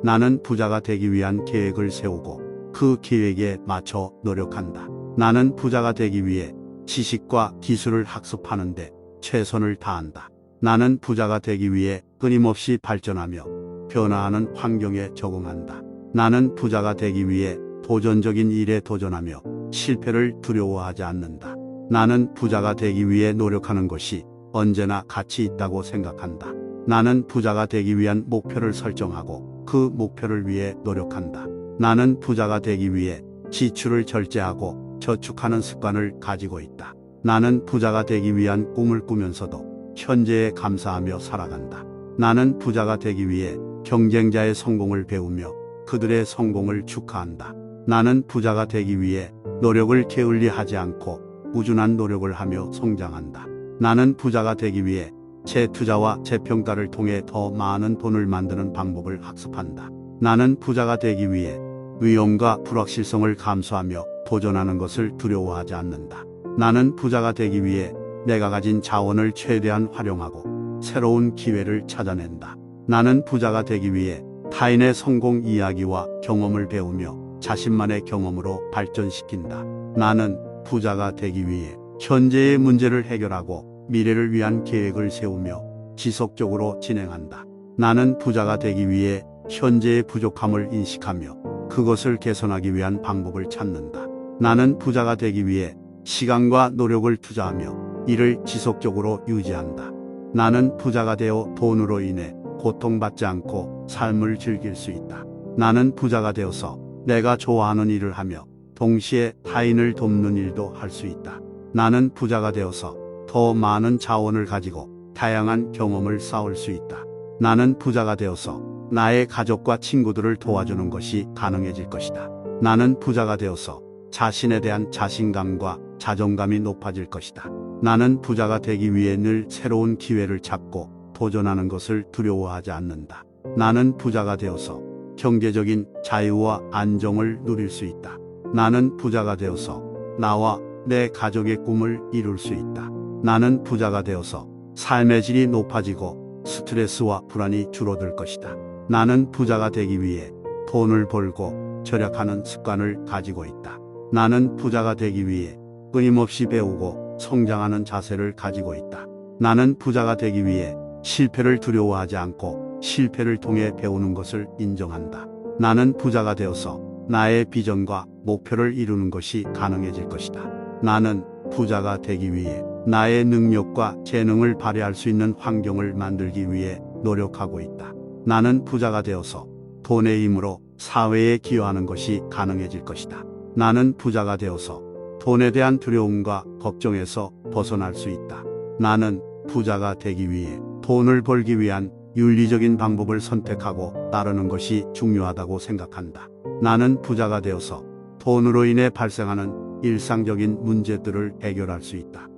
나는 부자가 되기 위한 계획을 세우고 그 계획에 맞춰 노력한다. 나는 부자가 되기 위해 지식과 기술을 학습하는 데 최선을 다한다. 나는 부자가 되기 위해 끊임없이 발전하며 변화하는 환경에 적응한다. 나는 부자가 되기 위해 도전적인 일에 도전하며 실패를 두려워하지 않는다. 나는 부자가 되기 위해 노력하는 것이 언제나 가치 있다고 생각한다. 나는 부자가 되기 위한 목표를 설정하고 그 목표를 위해 노력한다. 나는 부자가 되기 위해 지출을 절제하고 저축하는 습관을 가지고 있다. 나는 부자가 되기 위한 꿈을 꾸면서도 현재에 감사하며 살아간다. 나는 부자가 되기 위해 경쟁자의 성공을 배우며 그들의 성공을 축하한다. 나는 부자가 되기 위해 노력을 게을리하지 않고 꾸준한 노력을 하며 성장한다. 나는 부자가 되기 위해 재투자와 재평가를 통해 더 많은 돈을 만드는 방법을 학습한다. 나는 부자가 되기 위해 위험과 불확실성을 감수하며 도전하는 것을 두려워하지 않는다. 나는 부자가 되기 위해 내가 가진 자원을 최대한 활용하고 새로운 기회를 찾아낸다. 나는 부자가 되기 위해 타인의 성공 이야기와 경험을 배우며 자신만의 경험으로 발전시킨다. 나는 부자가 되기 위해 현재의 문제를 해결하고 미래를 위한 계획을 세우며 지속적으로 진행한다. 나는 부자가 되기 위해 현재의 부족함을 인식하며 그것을 개선하기 위한 방법을 찾는다. 나는 부자가 되기 위해 시간과 노력을 투자하며 이를 지속적으로 유지한다. 나는 부자가 되어 돈으로 인해 고통받지 않고 삶을 즐길 수 있다. 나는 부자가 되어서 내가 좋아하는 일을 하며 동시에 타인을 돕는 일도 할 수 있다. 나는 부자가 되어서 더 많은 자원을 가지고 다양한 경험을 쌓을 수 있다. 나는 부자가 되어서 나의 가족과 친구들을 도와주는 것이 가능해질 것이다. 나는 부자가 되어서 자신에 대한 자신감과 자존감이 높아질 것이다. 나는 부자가 되기 위해 늘 새로운 기회를 찾고 도전하는 것을 두려워하지 않는다. 나는 부자가 되어서 경제적인 자유와 안정을 누릴 수 있다. 나는 부자가 되어서 나와 내 가족의 꿈을 이룰 수 있다. 나는 부자가 되어서 삶의 질이 높아지고 스트레스와 불안이 줄어들 것이다. 나는 부자가 되기 위해 돈을 벌고 절약하는 습관을 가지고 있다. 나는 부자가 되기 위해 끊임없이 배우고 성장하는 자세를 가지고 있다. 나는 부자가 되기 위해 실패를 두려워하지 않고 실패를 통해 배우는 것을 인정한다. 나는 부자가 되어서 나의 비전과 목표를 이루는 것이 가능해질 것이다. 나는 부자가 되기 위해 나의 능력과 재능을 발휘할 수 있는 환경을 만들기 위해 노력하고 있다. 나는 부자가 되어서 돈의 힘으로 사회에 기여하는 것이 가능해질 것이다. 나는 부자가 되어서 돈에 대한 두려움과 걱정에서 벗어날 수 있다. 나는 부자가 되기 위해 돈을 벌기 위한 윤리적인 방법을 선택하고 따르는 것이 중요하다고 생각한다. 나는 부자가 되어서 돈으로 인해 발생하는 일상적인 문제들을 해결할 수 있다.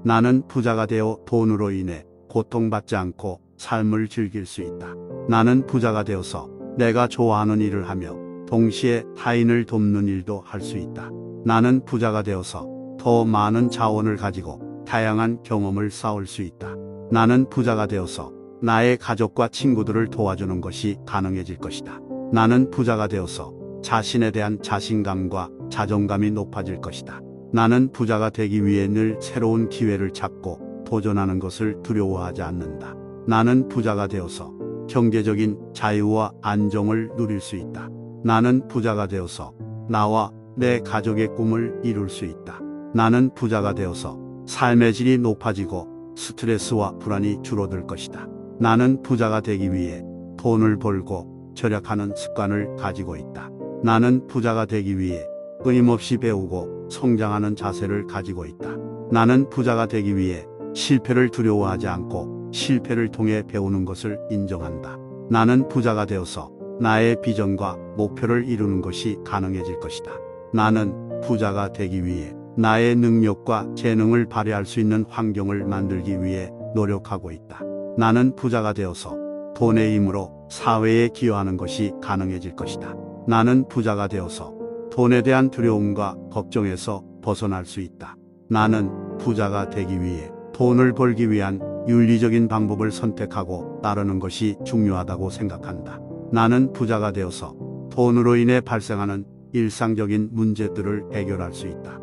나는 부자가 되어 돈으로 인해 고통받지 않고 삶을 즐길 수 있다. 나는 부자가 되어서 내가 좋아하는 일을 하며 동시에 타인을 돕는 일도 할 수 있다. 나는 부자가 되어서 더 많은 자원을 가지고 다양한 경험을 쌓을 수 있다. 나는 부자가 되어서 나의 가족과 친구들을 도와주는 것이 가능해질 것이다. 나는 부자가 되어서 자신에 대한 자신감과 자존감이 높아질 것이다. 나는 부자가 되기 위해 늘 새로운 기회를 찾고 도전하는 것을 두려워하지 않는다. 나는 부자가 되어서 경제적인 자유와 안정을 누릴 수 있다. 나는 부자가 되어서 나와 내 가족의 꿈을 이룰 수 있다. 나는 부자가 되어서 삶의 질이 높아지고 스트레스와 불안이 줄어들 것이다. 나는 부자가 되기 위해 돈을 벌고 절약하는 습관을 가지고 있다. 나는 부자가 되기 위해 끊임없이 배우고 성장하는 자세를 가지고 있다. 나는 부자가 되기 위해 실패를 두려워하지 않고 실패를 통해 배우는 것을 인정한다. 나는 부자가 되어서 나의 비전과 목표를 이루는 것이 가능해질 것이다. 나는 부자가 되기 위해 나의 능력과 재능을 발휘할 수 있는 환경을 만들기 위해 노력하고 있다. 나는 부자가 되어서 돈의 힘으로 사회에 기여하는 것이 가능해질 것이다. 나는 부자가 되어서 돈에 대한 두려움과 걱정에서 벗어날 수 있다. 나는 부자가 되기 위해 돈을 벌기 위한 윤리적인 방법을 선택하고 따르는 것이 중요하다고 생각한다. 나는 부자가 되어서 돈으로 인해 발생하는 일상적인 문제들을 해결할 수 있다.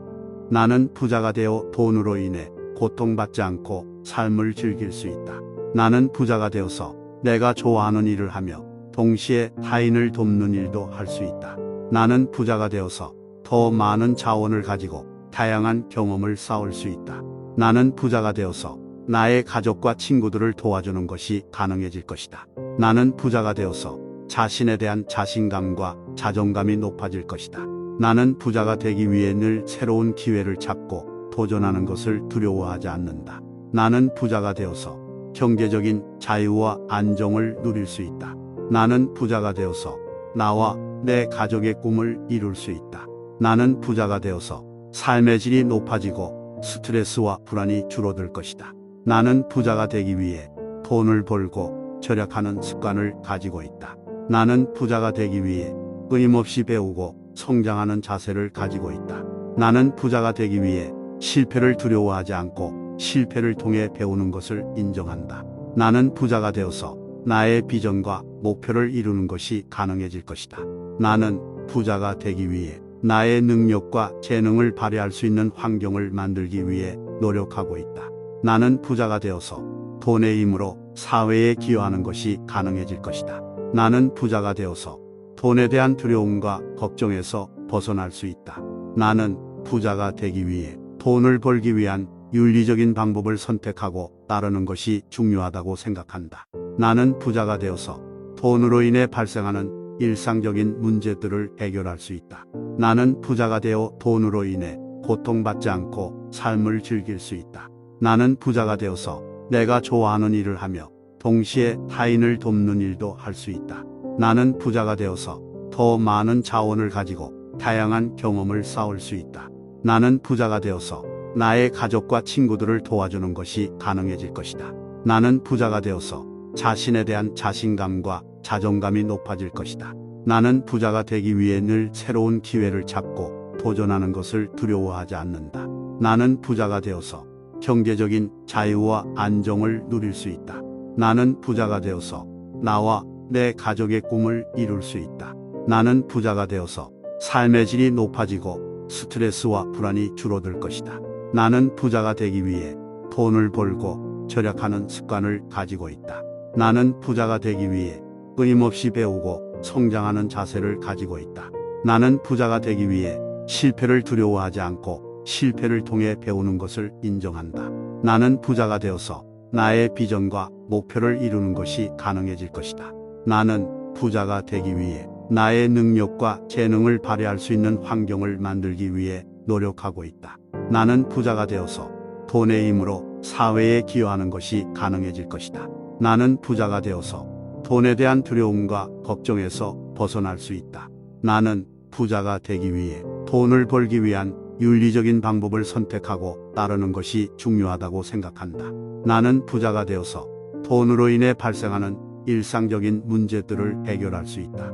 나는 부자가 되어 돈으로 인해 고통받지 않고 삶을 즐길 수 있다. 나는 부자가 되어서 내가 좋아하는 일을 하며 동시에 타인을 돕는 일도 할 수 있다. 나는 부자가 되어서 더 많은 자원을 가지고 다양한 경험을 쌓을 수 있다. 나는 부자가 되어서 나의 가족과 친구들을 도와주는 것이 가능해질 것이다. 나는 부자가 되어서 자신에 대한 자신감과 자존감이 높아질 것이다. 나는 부자가 되기 위해 늘 새로운 기회를 찾고 도전하는 것을 두려워하지 않는다. 나는 부자가 되어서 경제적인 자유와 안정을 누릴 수 있다. 나는 부자가 되어서 나와 내 가족의 꿈을 이룰 수 있다. 나는 부자가 되어서 삶의 질이 높아지고 스트레스와 불안이 줄어들 것이다. 나는 부자가 되기 위해 돈을 벌고 절약하는 습관을 가지고 있다. 나는 부자가 되기 위해 끊임없이 배우고 성장하는 자세를 가지고 있다. 나는 부자가 되기 위해 실패를 두려워하지 않고 실패를 통해 배우는 것을 인정한다. 나는 부자가 되어서 나의 비전과 목표를 이루는 것이 가능해질 것이다. 나는 부자가 되기 위해 나의 능력과 재능을 발휘할 수 있는 환경을 만들기 위해 노력하고 있다. 나는 부자가 되어서 돈의 힘으로 사회에 기여하는 것이 가능해질 것이다. 나는 부자가 되어서 돈에 대한 두려움과 걱정에서 벗어날 수 있다. 나는 부자가 되기 위해 돈을 벌기 위한 윤리적인 방법을 선택하고 따르는 것이 중요하다고 생각한다. 나는 부자가 되어서 돈으로 인해 발생하는 일상적인 문제들을 해결할 수 있다. 나는 부자가 되어 돈으로 인해 고통받지 않고 삶을 즐길 수 있다. 나는 부자가 되어서 내가 좋아하는 일을 하며 동시에 타인을 돕는 일도 할 수 있다. 나는 부자가 되어서 더 많은 자원을 가지고 다양한 경험을 쌓을 수 있다. 나는 부자가 되어서 나의 가족과 친구들을 도와주는 것이 가능해질 것이다. 나는 부자가 되어서 자신에 대한 자신감과 자존감이 높아질 것이다. 나는 부자가 되기 위해 늘 새로운 기회를 찾고 도전하는 것을 두려워하지 않는다. 나는 부자가 되어서 경제적인 자유와 안정을 누릴 수 있다. 나는 부자가 되어서 나와 내 가족의 꿈을 이룰 수 있다. 나는 부자가 되어서 삶의 질이 높아지고 스트레스와 불안이 줄어들 것이다. 나는 부자가 되기 위해 돈을 벌고 절약하는 습관을 가지고 있다. 나는 부자가 되기 위해 끊임없이 배우고 성장하는 자세를 가지고 있다. 나는 부자가 되기 위해 실패를 두려워하지 않고 실패를 통해 배우는 것을 인정한다. 나는 부자가 되어서 나의 비전과 목표를 이루는 것이 가능해질 것이다. 나는 부자가 되기 위해 나의 능력과 재능을 발휘할 수 있는 환경을 만들기 위해 노력하고 있다. 나는 부자가 되어서 돈의 힘으로 사회에 기여하는 것이 가능해질 것이다. 나는 부자가 되어서 돈에 대한 두려움과 걱정에서 벗어날 수 있다. 나는 부자가 되기 위해 돈을 벌기 위한 윤리적인 방법을 선택하고 따르는 것이 중요하다고 생각한다. 나는 부자가 되어서 돈으로 인해 발생하는 일상적인 문제들을 해결할 수 있다.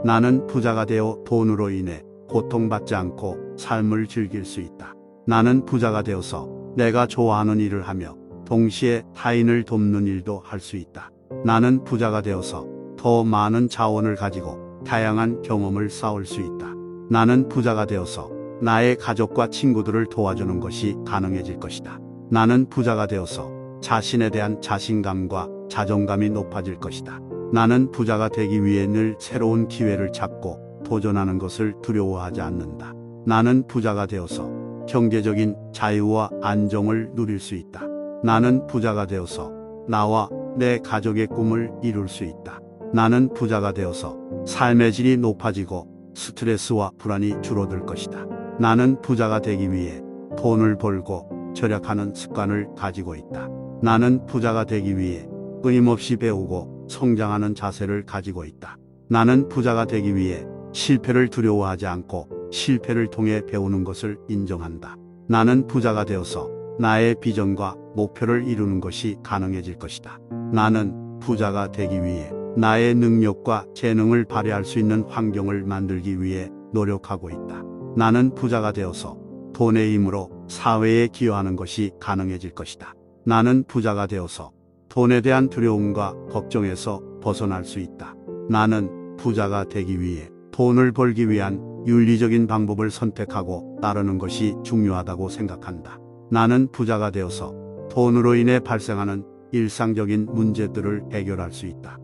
나는 부자가 되어 돈으로 인해 고통받지 않고 삶을 즐길 수 있다. 나는 부자가 되어서 내가 좋아하는 일을 하며 동시에 타인을 돕는 일도 할 수 있다. 나는 부자가 되어서 더 많은 자원을 가지고 다양한 경험을 쌓을 수 있다. 나는 부자가 되어서 나의 가족과 친구들을 도와주는 것이 가능해질 것이다. 나는 부자가 되어서 자신에 대한 자신감과 자존감이 높아질 것이다. 나는 부자가 되기 위해 늘 새로운 기회를 찾고 도전하는 것을 두려워하지 않는다. 나는 부자가 되어서 경제적인 자유와 안정을 누릴 수 있다. 나는 부자가 되어서 나와 내 가족의 꿈을 이룰 수 있다. 나는 부자가 되어서 삶의 질이 높아지고 스트레스와 불안이 줄어들 것이다. 나는 부자가 되기 위해 돈을 벌고 절약하는 습관을 가지고 있다. 나는 부자가 되기 위해 끊임없이 배우고 성장하는 자세를 가지고 있다. 나는 부자가 되기 위해 실패를 두려워하지 않고 실패를 통해 배우는 것을 인정한다. 나는 부자가 되어서 나의 비전과 목표를 이루는 것이 가능해질 것이다. 나는 부자가 되기 위해 나의 능력과 재능을 발휘할 수 있는 환경을 만들기 위해 노력하고 있다. 나는 부자가 되어서 돈의 힘으로 사회에 기여하는 것이 가능해질 것이다. 나는 부자가 되어서 돈에 대한 두려움과 걱정에서 벗어날 수 있다. 나는 부자가 되기 위해 돈을 벌기 위한 윤리적인 방법을 선택하고 따르는 것이 중요하다고 생각한다. 나는 부자가 되어서 돈으로 인해 발생하는 일상적인 문제들을 해결할 수 있다.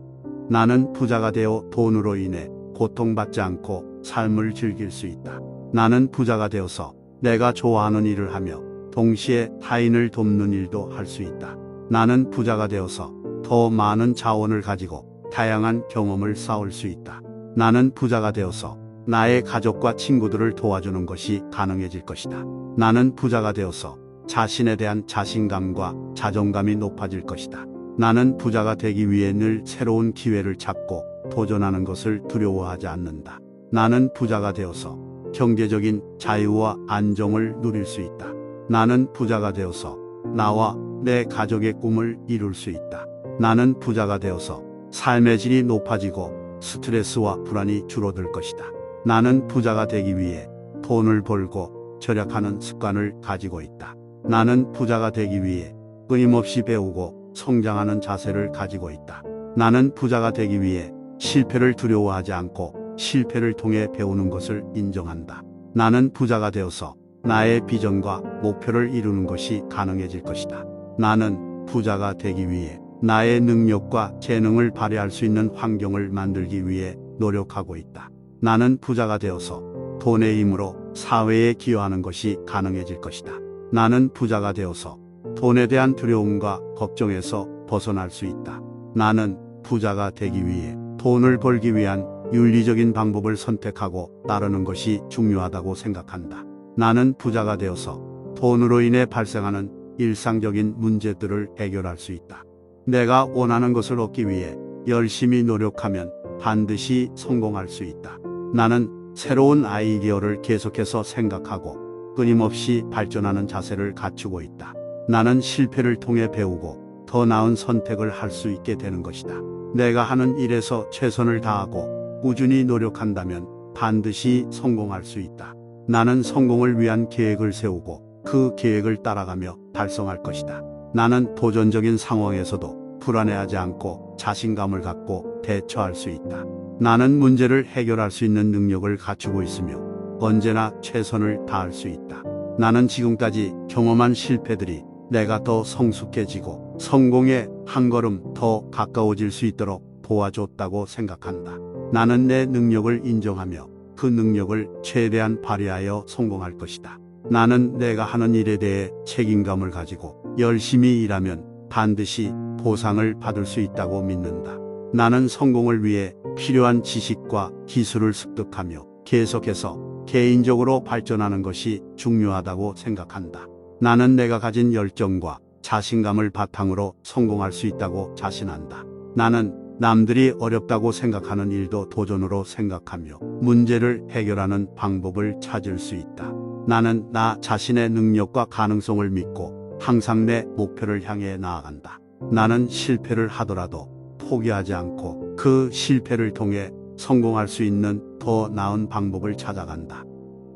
나는 부자가 되어 돈으로 인해 고통받지 않고 삶을 즐길 수 있다. 나는 부자가 되어서 내가 좋아하는 일을 하며 동시에 타인을 돕는 일도 할 수 있다. 나는 부자가 되어서 더 많은 자원을 가지고 다양한 경험을 쌓을 수 있다. 나는 부자가 되어서 나의 가족과 친구들을 도와주는 것이 가능해질 것이다. 나는 부자가 되어서 자신에 대한 자신감과 자존감이 높아질 것이다. 나는 부자가 되기 위해 늘 새로운 기회를 찾고 도전하는 것을 두려워하지 않는다. 나는 부자가 되어서 경제적인 자유와 안정을 누릴 수 있다. 나는 부자가 되어서 나와 내 가족의 꿈을 이룰 수 있다. 나는 부자가 되어서 삶의 질이 높아지고 스트레스와 불안이 줄어들 것이다. 나는 부자가 되기 위해 돈을 벌고 절약하는 습관을 가지고 있다. 나는 부자가 되기 위해 끊임없이 배우고 성장하는 자세를 가지고 있다. 나는 부자가 되기 위해 실패를 두려워하지 않고 실패를 통해 배우는 것을 인정한다. 나는 부자가 되어서 나의 비전과 목표를 이루는 것이 가능해질 것이다. 나는 부자가 되기 위해 나의 능력과 재능을 발휘할 수 있는 환경을 만들기 위해 노력하고 있다. 나는 부자가 되어서 돈의 힘으로 사회에 기여하는 것이 가능해질 것이다. 나는 부자가 되어서 돈에 대한 두려움과 걱정에서 벗어날 수 있다. 나는 부자가 되기 위해 돈을 벌기 위한 윤리적인 방법을 선택하고 따르는 것이 중요하다고 생각한다. 나는 부자가 되어서 돈으로 인해 발생하는 일상적인 문제들을 해결할 수 있다. 내가 원하는 것을 얻기 위해 열심히 노력하면 반드시 성공할 수 있다. 나는 새로운 아이디어를 계속해서 생각하고 끊임없이 발전하는 자세를 갖추고 있다. 나는 실패를 통해 배우고 더 나은 선택을 할 수 있게 되는 것이다. 내가 하는 일에서 최선을 다하고 꾸준히 노력한다면 반드시 성공할 수 있다. 나는 성공을 위한 계획을 세우고 그 계획을 따라가며 달성할 것이다. 나는 도전적인 상황에서도 불안해하지 않고 자신감을 갖고 대처할 수 있다. 나는 문제를 해결할 수 있는 능력을 갖추고 있으며 언제나 최선을 다할 수 있다. 나는 지금까지 경험한 실패들이 내가 더 성숙해지고 성공에 한 걸음 더 가까워질 수 있도록 도와줬다고 생각한다. 나는 내 능력을 인정하며 그 능력을 최대한 발휘하여 성공할 것이다. 나는 내가 하는 일에 대해 책임감을 가지고 열심히 일하면 반드시 보상을 받을 수 있다고 믿는다. 나는 성공을 위해 필요한 지식과 기술을 습득하며 계속해서 개인적으로 발전하는 것이 중요하다고 생각한다. 나는 내가 가진 열정과 자신감을 바탕으로 성공할 수 있다고 자신한다. 나는 남들이 어렵다고 생각하는 일도 도전으로 생각하며 문제를 해결하는 방법을 찾을 수 있다. 나는 나 자신의 능력과 가능성을 믿고 항상 내 목표를 향해 나아간다. 나는 실패를 하더라도 포기하지 않고 그 실패를 통해 성공할 수 있는 더 나은 방법을 찾아간다.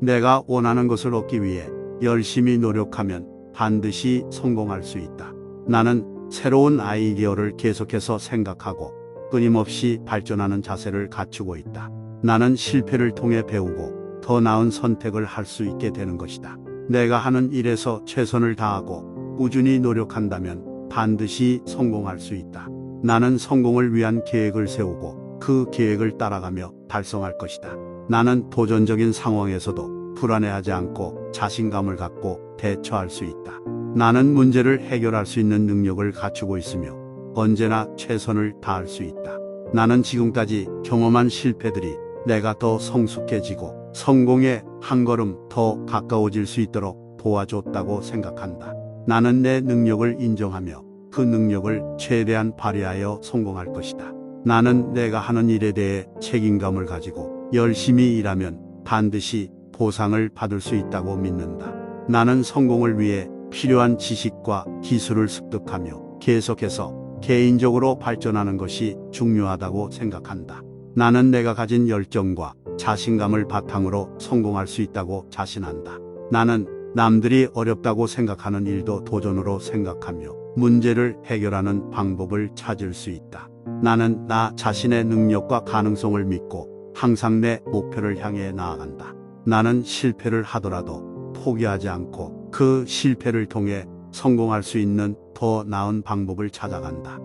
내가 원하는 것을 얻기 위해 열심히 노력하면 반드시 성공할 수 있다. 나는 새로운 아이디어를 계속해서 생각하고 끊임없이 발전하는 자세를 갖추고 있다. 나는 실패를 통해 배우고 더 나은 선택을 할 수 있게 되는 것이다. 내가 하는 일에서 최선을 다하고 꾸준히 노력한다면 반드시 성공할 수 있다. 나는 성공을 위한 계획을 세우고 그 계획을 따라가며 달성할 것이다. 나는 도전적인 상황에서도 불안해하지 않고 자신감을 갖고 대처할 수 있다. 나는 문제를 해결할 수 있는 능력을 갖추고 있으며 언제나 최선을 다할 수 있다. 나는 지금까지 경험한 실패들이 내가 더 성숙해지고 성공에 한 걸음 더 가까워질 수 있도록 도와줬다고 생각한다. 나는 내 능력을 인정하며 그 능력을 최대한 발휘하여 성공할 것이다. 나는 내가 하는 일에 대해 책임감을 가지고 열심히 일하면 반드시 보상을 받을 수 있다고 믿는다. 나는 성공을 위해 필요한 지식과 기술을 습득하며 계속해서 개인적으로 발전하는 것이 중요하다고 생각한다. 나는 내가 가진 열정과 자신감을 바탕으로 성공할 수 있다고 자신한다. 나는 남들이 어렵다고 생각하는 일도 도전으로 생각하며 문제를 해결하는 방법을 찾을 수 있다. 나는 나 자신의 능력과 가능성을 믿고 항상 내 목표를 향해 나아간다. 나는 실패를 하더라도 포기하지 않고 그 실패를 통해 성공할 수 있는 더 나은 방법을 찾아간다.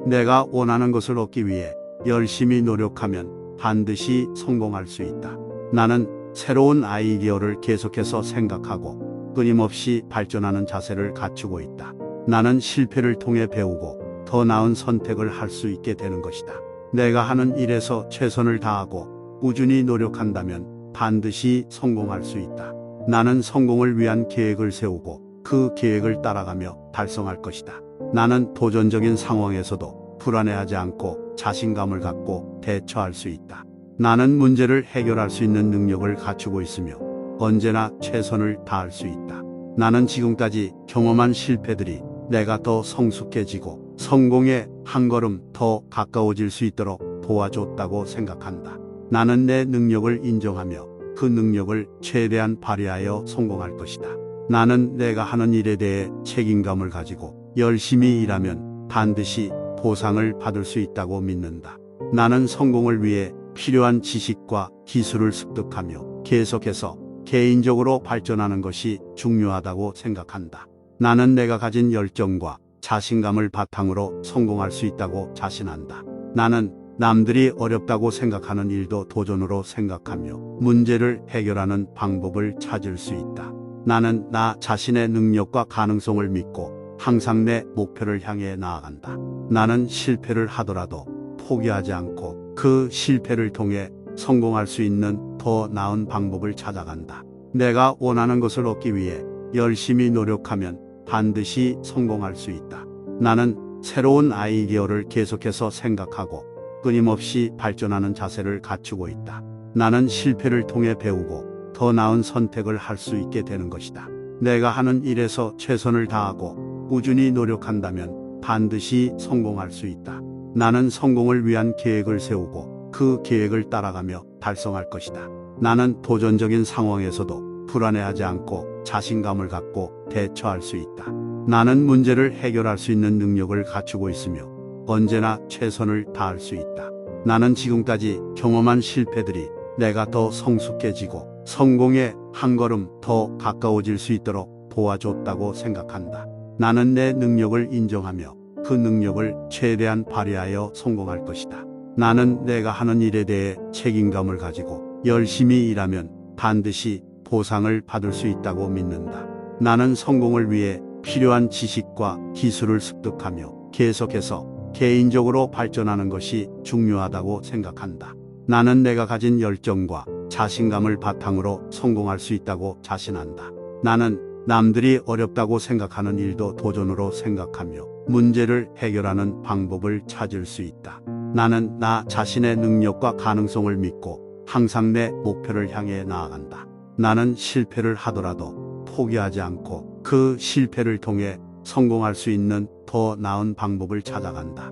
내가 원하는 것을 얻기 위해 열심히 노력하면 반드시 성공할 수 있다. 나는 새로운 아이디어를 계속해서 생각하고 끊임없이 발전하는 자세를 갖추고 있다. 나는 실패를 통해 배우고 더 나은 선택을 할 수 있게 되는 것이다. 내가 하는 일에서 최선을 다하고 꾸준히 노력한다면 반드시 성공할 수 있다. 나는 성공을 위한 계획을 세우고 그 계획을 따라가며 달성할 것이다. 나는 도전적인 상황에서도 불안해하지 않고 자신감을 갖고 대처할 수 있다. 나는 문제를 해결할 수 있는 능력을 갖추고 있으며 언제나 최선을 다할 수 있다. 나는 지금까지 경험한 실패들이 내가 더 성숙해지고 성공에 한 걸음 더 가까워질 수 있도록 도와줬다고 생각한다. 나는 내 능력을 인정하며 그 능력을 최대한 발휘하여 성공할 것이다. 나는 내가 하는 일에 대해 책임감을 가지고 열심히 일하면 반드시 보상을 받을 수 있다고 믿는다. 나는 성공을 위해 필요한 지식과 기술을 습득하며 계속해서 개인적으로 발전하는 것이 중요하다고 생각한다. 나는 내가 가진 열정과 자신감을 바탕으로 성공할 수 있다고 자신한다. 나는 남들이 어렵다고 생각하는 일도 도전으로 생각하며 문제를 해결하는 방법을 찾을 수 있다. 나는 나 자신의 능력과 가능성을 믿고 항상 내 목표를 향해 나아간다. 나는 실패를 하더라도 포기하지 않고 그 실패를 통해 성공할 수 있는 더 나은 방법을 찾아간다. 내가 원하는 것을 얻기 위해 열심히 노력하면 반드시 성공할 수 있다. 나는 새로운 아이디어를 계속해서 생각하고 끊임없이 발전하는 자세를 갖추고 있다. 나는 실패를 통해 배우고 더 나은 선택을 할 수 있게 되는 것이다. 내가 하는 일에서 최선을 다하고 꾸준히 노력한다면 반드시 성공할 수 있다. 나는 성공을 위한 계획을 세우고 그 계획을 따라가며 달성할 것이다. 나는 도전적인 상황에서도 불안해하지 않고 자신감을 갖고 대처할 수 있다. 나는 문제를 해결할 수 있는 능력을 갖추고 있으며 언제나 최선을 다할 수 있다. 나는 지금까지 경험한 실패들이 내가 더 성숙해지고 성공에 한 걸음 더 가까워질 수 있도록 도와줬다고 생각한다. 나는 내 능력을 인정하며 그 능력을 최대한 발휘하여 성공할 것이다. 나는 내가 하는 일에 대해 책임감을 가지고 열심히 일하면 반드시 보상을 받을 수 있다고 믿는다. 나는 성공을 위해 필요한 지식과 기술을 습득하며 계속해서 개인적으로 발전하는 것이 중요하다고 생각한다. 나는 내가 가진 열정과 자신감을 바탕으로 성공할 수 있다고 자신한다. 나는 남들이 어렵다고 생각하는 일도 도전으로 생각하며 문제를 해결하는 방법을 찾을 수 있다. 나는 나 자신의 능력과 가능성을 믿고 항상 내 목표를 향해 나아간다. 나는 실패를 하더라도 포기하지 않고 그 실패를 통해 성공할 수 있는 더 나은 방법을 찾아간다.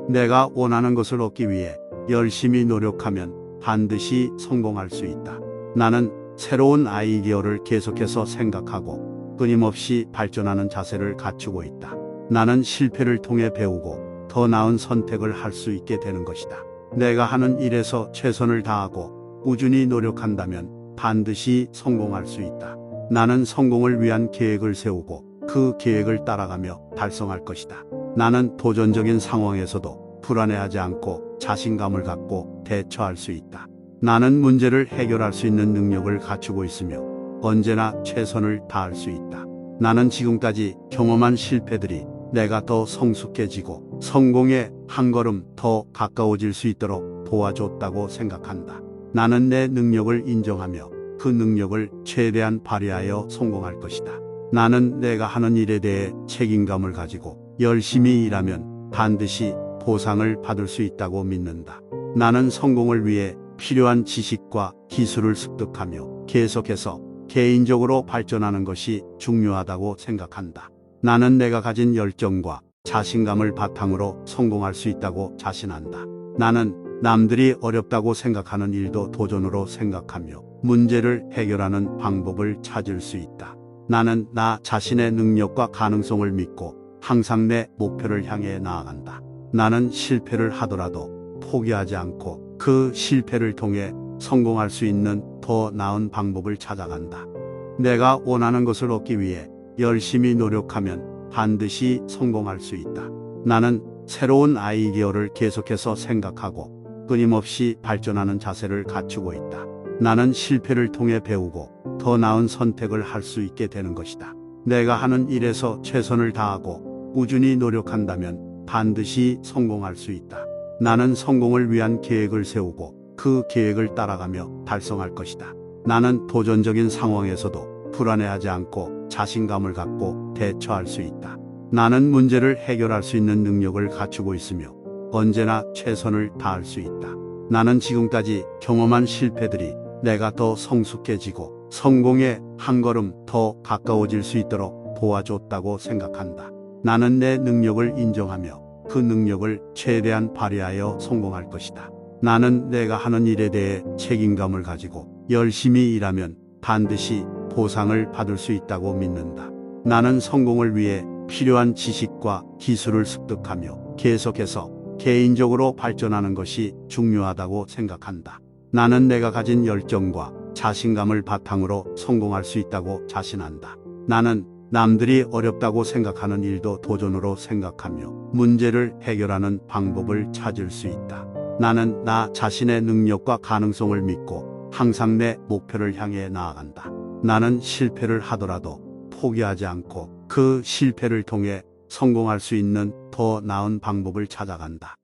내가 원하는 것을 얻기 위해 열심히 노력하면 반드시 성공할 수 있다. 나는 새로운 아이디어를 계속해서 생각하고 끊임없이 발전하는 자세를 갖추고 있다. 나는 실패를 통해 배우고 더 나은 선택을 할 수 있게 되는 것이다. 내가 하는 일에서 최선을 다하고 꾸준히 노력한다면 반드시 성공할 수 있다. 나는 성공을 위한 계획을 세우고 그 계획을 따라가며 달성할 것이다. 나는 도전적인 상황에서도 불안해하지 않고 자신감을 갖고 대처할 수 있다. 나는 문제를 해결할 수 있는 능력을 갖추고 있으며 언제나 최선을 다할 수 있다. 나는 지금까지 경험한 실패들이 내가 더 성숙해지고 성공에 한 걸음 더 가까워질 수 있도록 도와줬다고 생각한다. 나는 내 능력을 인정하며 그 능력을 최대한 발휘하여 성공할 것이다. 나는 내가 하는 일에 대해 책임감을 가지고 열심히 일하면 반드시 보상을 받을 수 있다고 믿는다. 나는 성공을 위해 필요한 지식과 기술을 습득하며 계속해서 개인적으로 발전하는 것이 중요하다고 생각한다. 나는 내가 가진 열정과 자신감을 바탕으로 성공할 수 있다고 자신한다. 나는 남들이 어렵다고 생각하는 일도 도전으로 생각하며 문제를 해결하는 방법을 찾을 수 있다. 나는 나 자신의 능력과 가능성을 믿고 항상 내 목표를 향해 나아간다. 나는 실패를 하더라도 포기하지 않고 그 실패를 통해 성공할 수 있는 더 나은 방법을 찾아간다. 내가 원하는 것을 얻기 위해 열심히 노력하면 반드시 성공할 수 있다. 나는 새로운 아이디어를 계속해서 생각하고 끊임없이 발전하는 자세를 갖추고 있다. 나는 실패를 통해 배우고 더 나은 선택을 할 수 있게 되는 것이다. 내가 하는 일에서 최선을 다하고 꾸준히 노력한다면 반드시 성공할 수 있다. 나는 성공을 위한 계획을 세우고 그 계획을 따라가며 달성할 것이다. 나는 도전적인 상황에서도 불안해하지 않고 자신감을 갖고 대처할 수 있다. 나는 문제를 해결할 수 있는 능력을 갖추고 있으며 언제나 최선을 다할 수 있다. 나는 지금까지 경험한 실패들이 내가 더 성숙해지고 성공에 한 걸음 더 가까워질 수 있도록 도와줬다고 생각한다. 나는 내 능력을 인정하며 그 능력을 최대한 발휘하여 성공할 것이다. 나는 내가 하는 일에 대해 책임감을 가지고 열심히 일하면 반드시 보상을 받을 수 있다고 믿는다. 나는 성공을 위해 필요한 지식과 기술을 습득하며 계속해서 개인적으로 발전하는 것이 중요하다고 생각한다. 나는 내가 가진 열정과 자신감을 바탕으로 성공할 수 있다고 자신한다. 나는 남들이 어렵다고 생각하는 일도 도전으로 생각하며 문제를 해결하는 방법을 찾을 수 있다. 나는 나 자신의 능력과 가능성을 믿고 항상 내 목표를 향해 나아간다. 나는 실패를 하더라도 포기하지 않고 그 실패를 통해 성공할 수 있는 더 나은 방법을 찾아간다.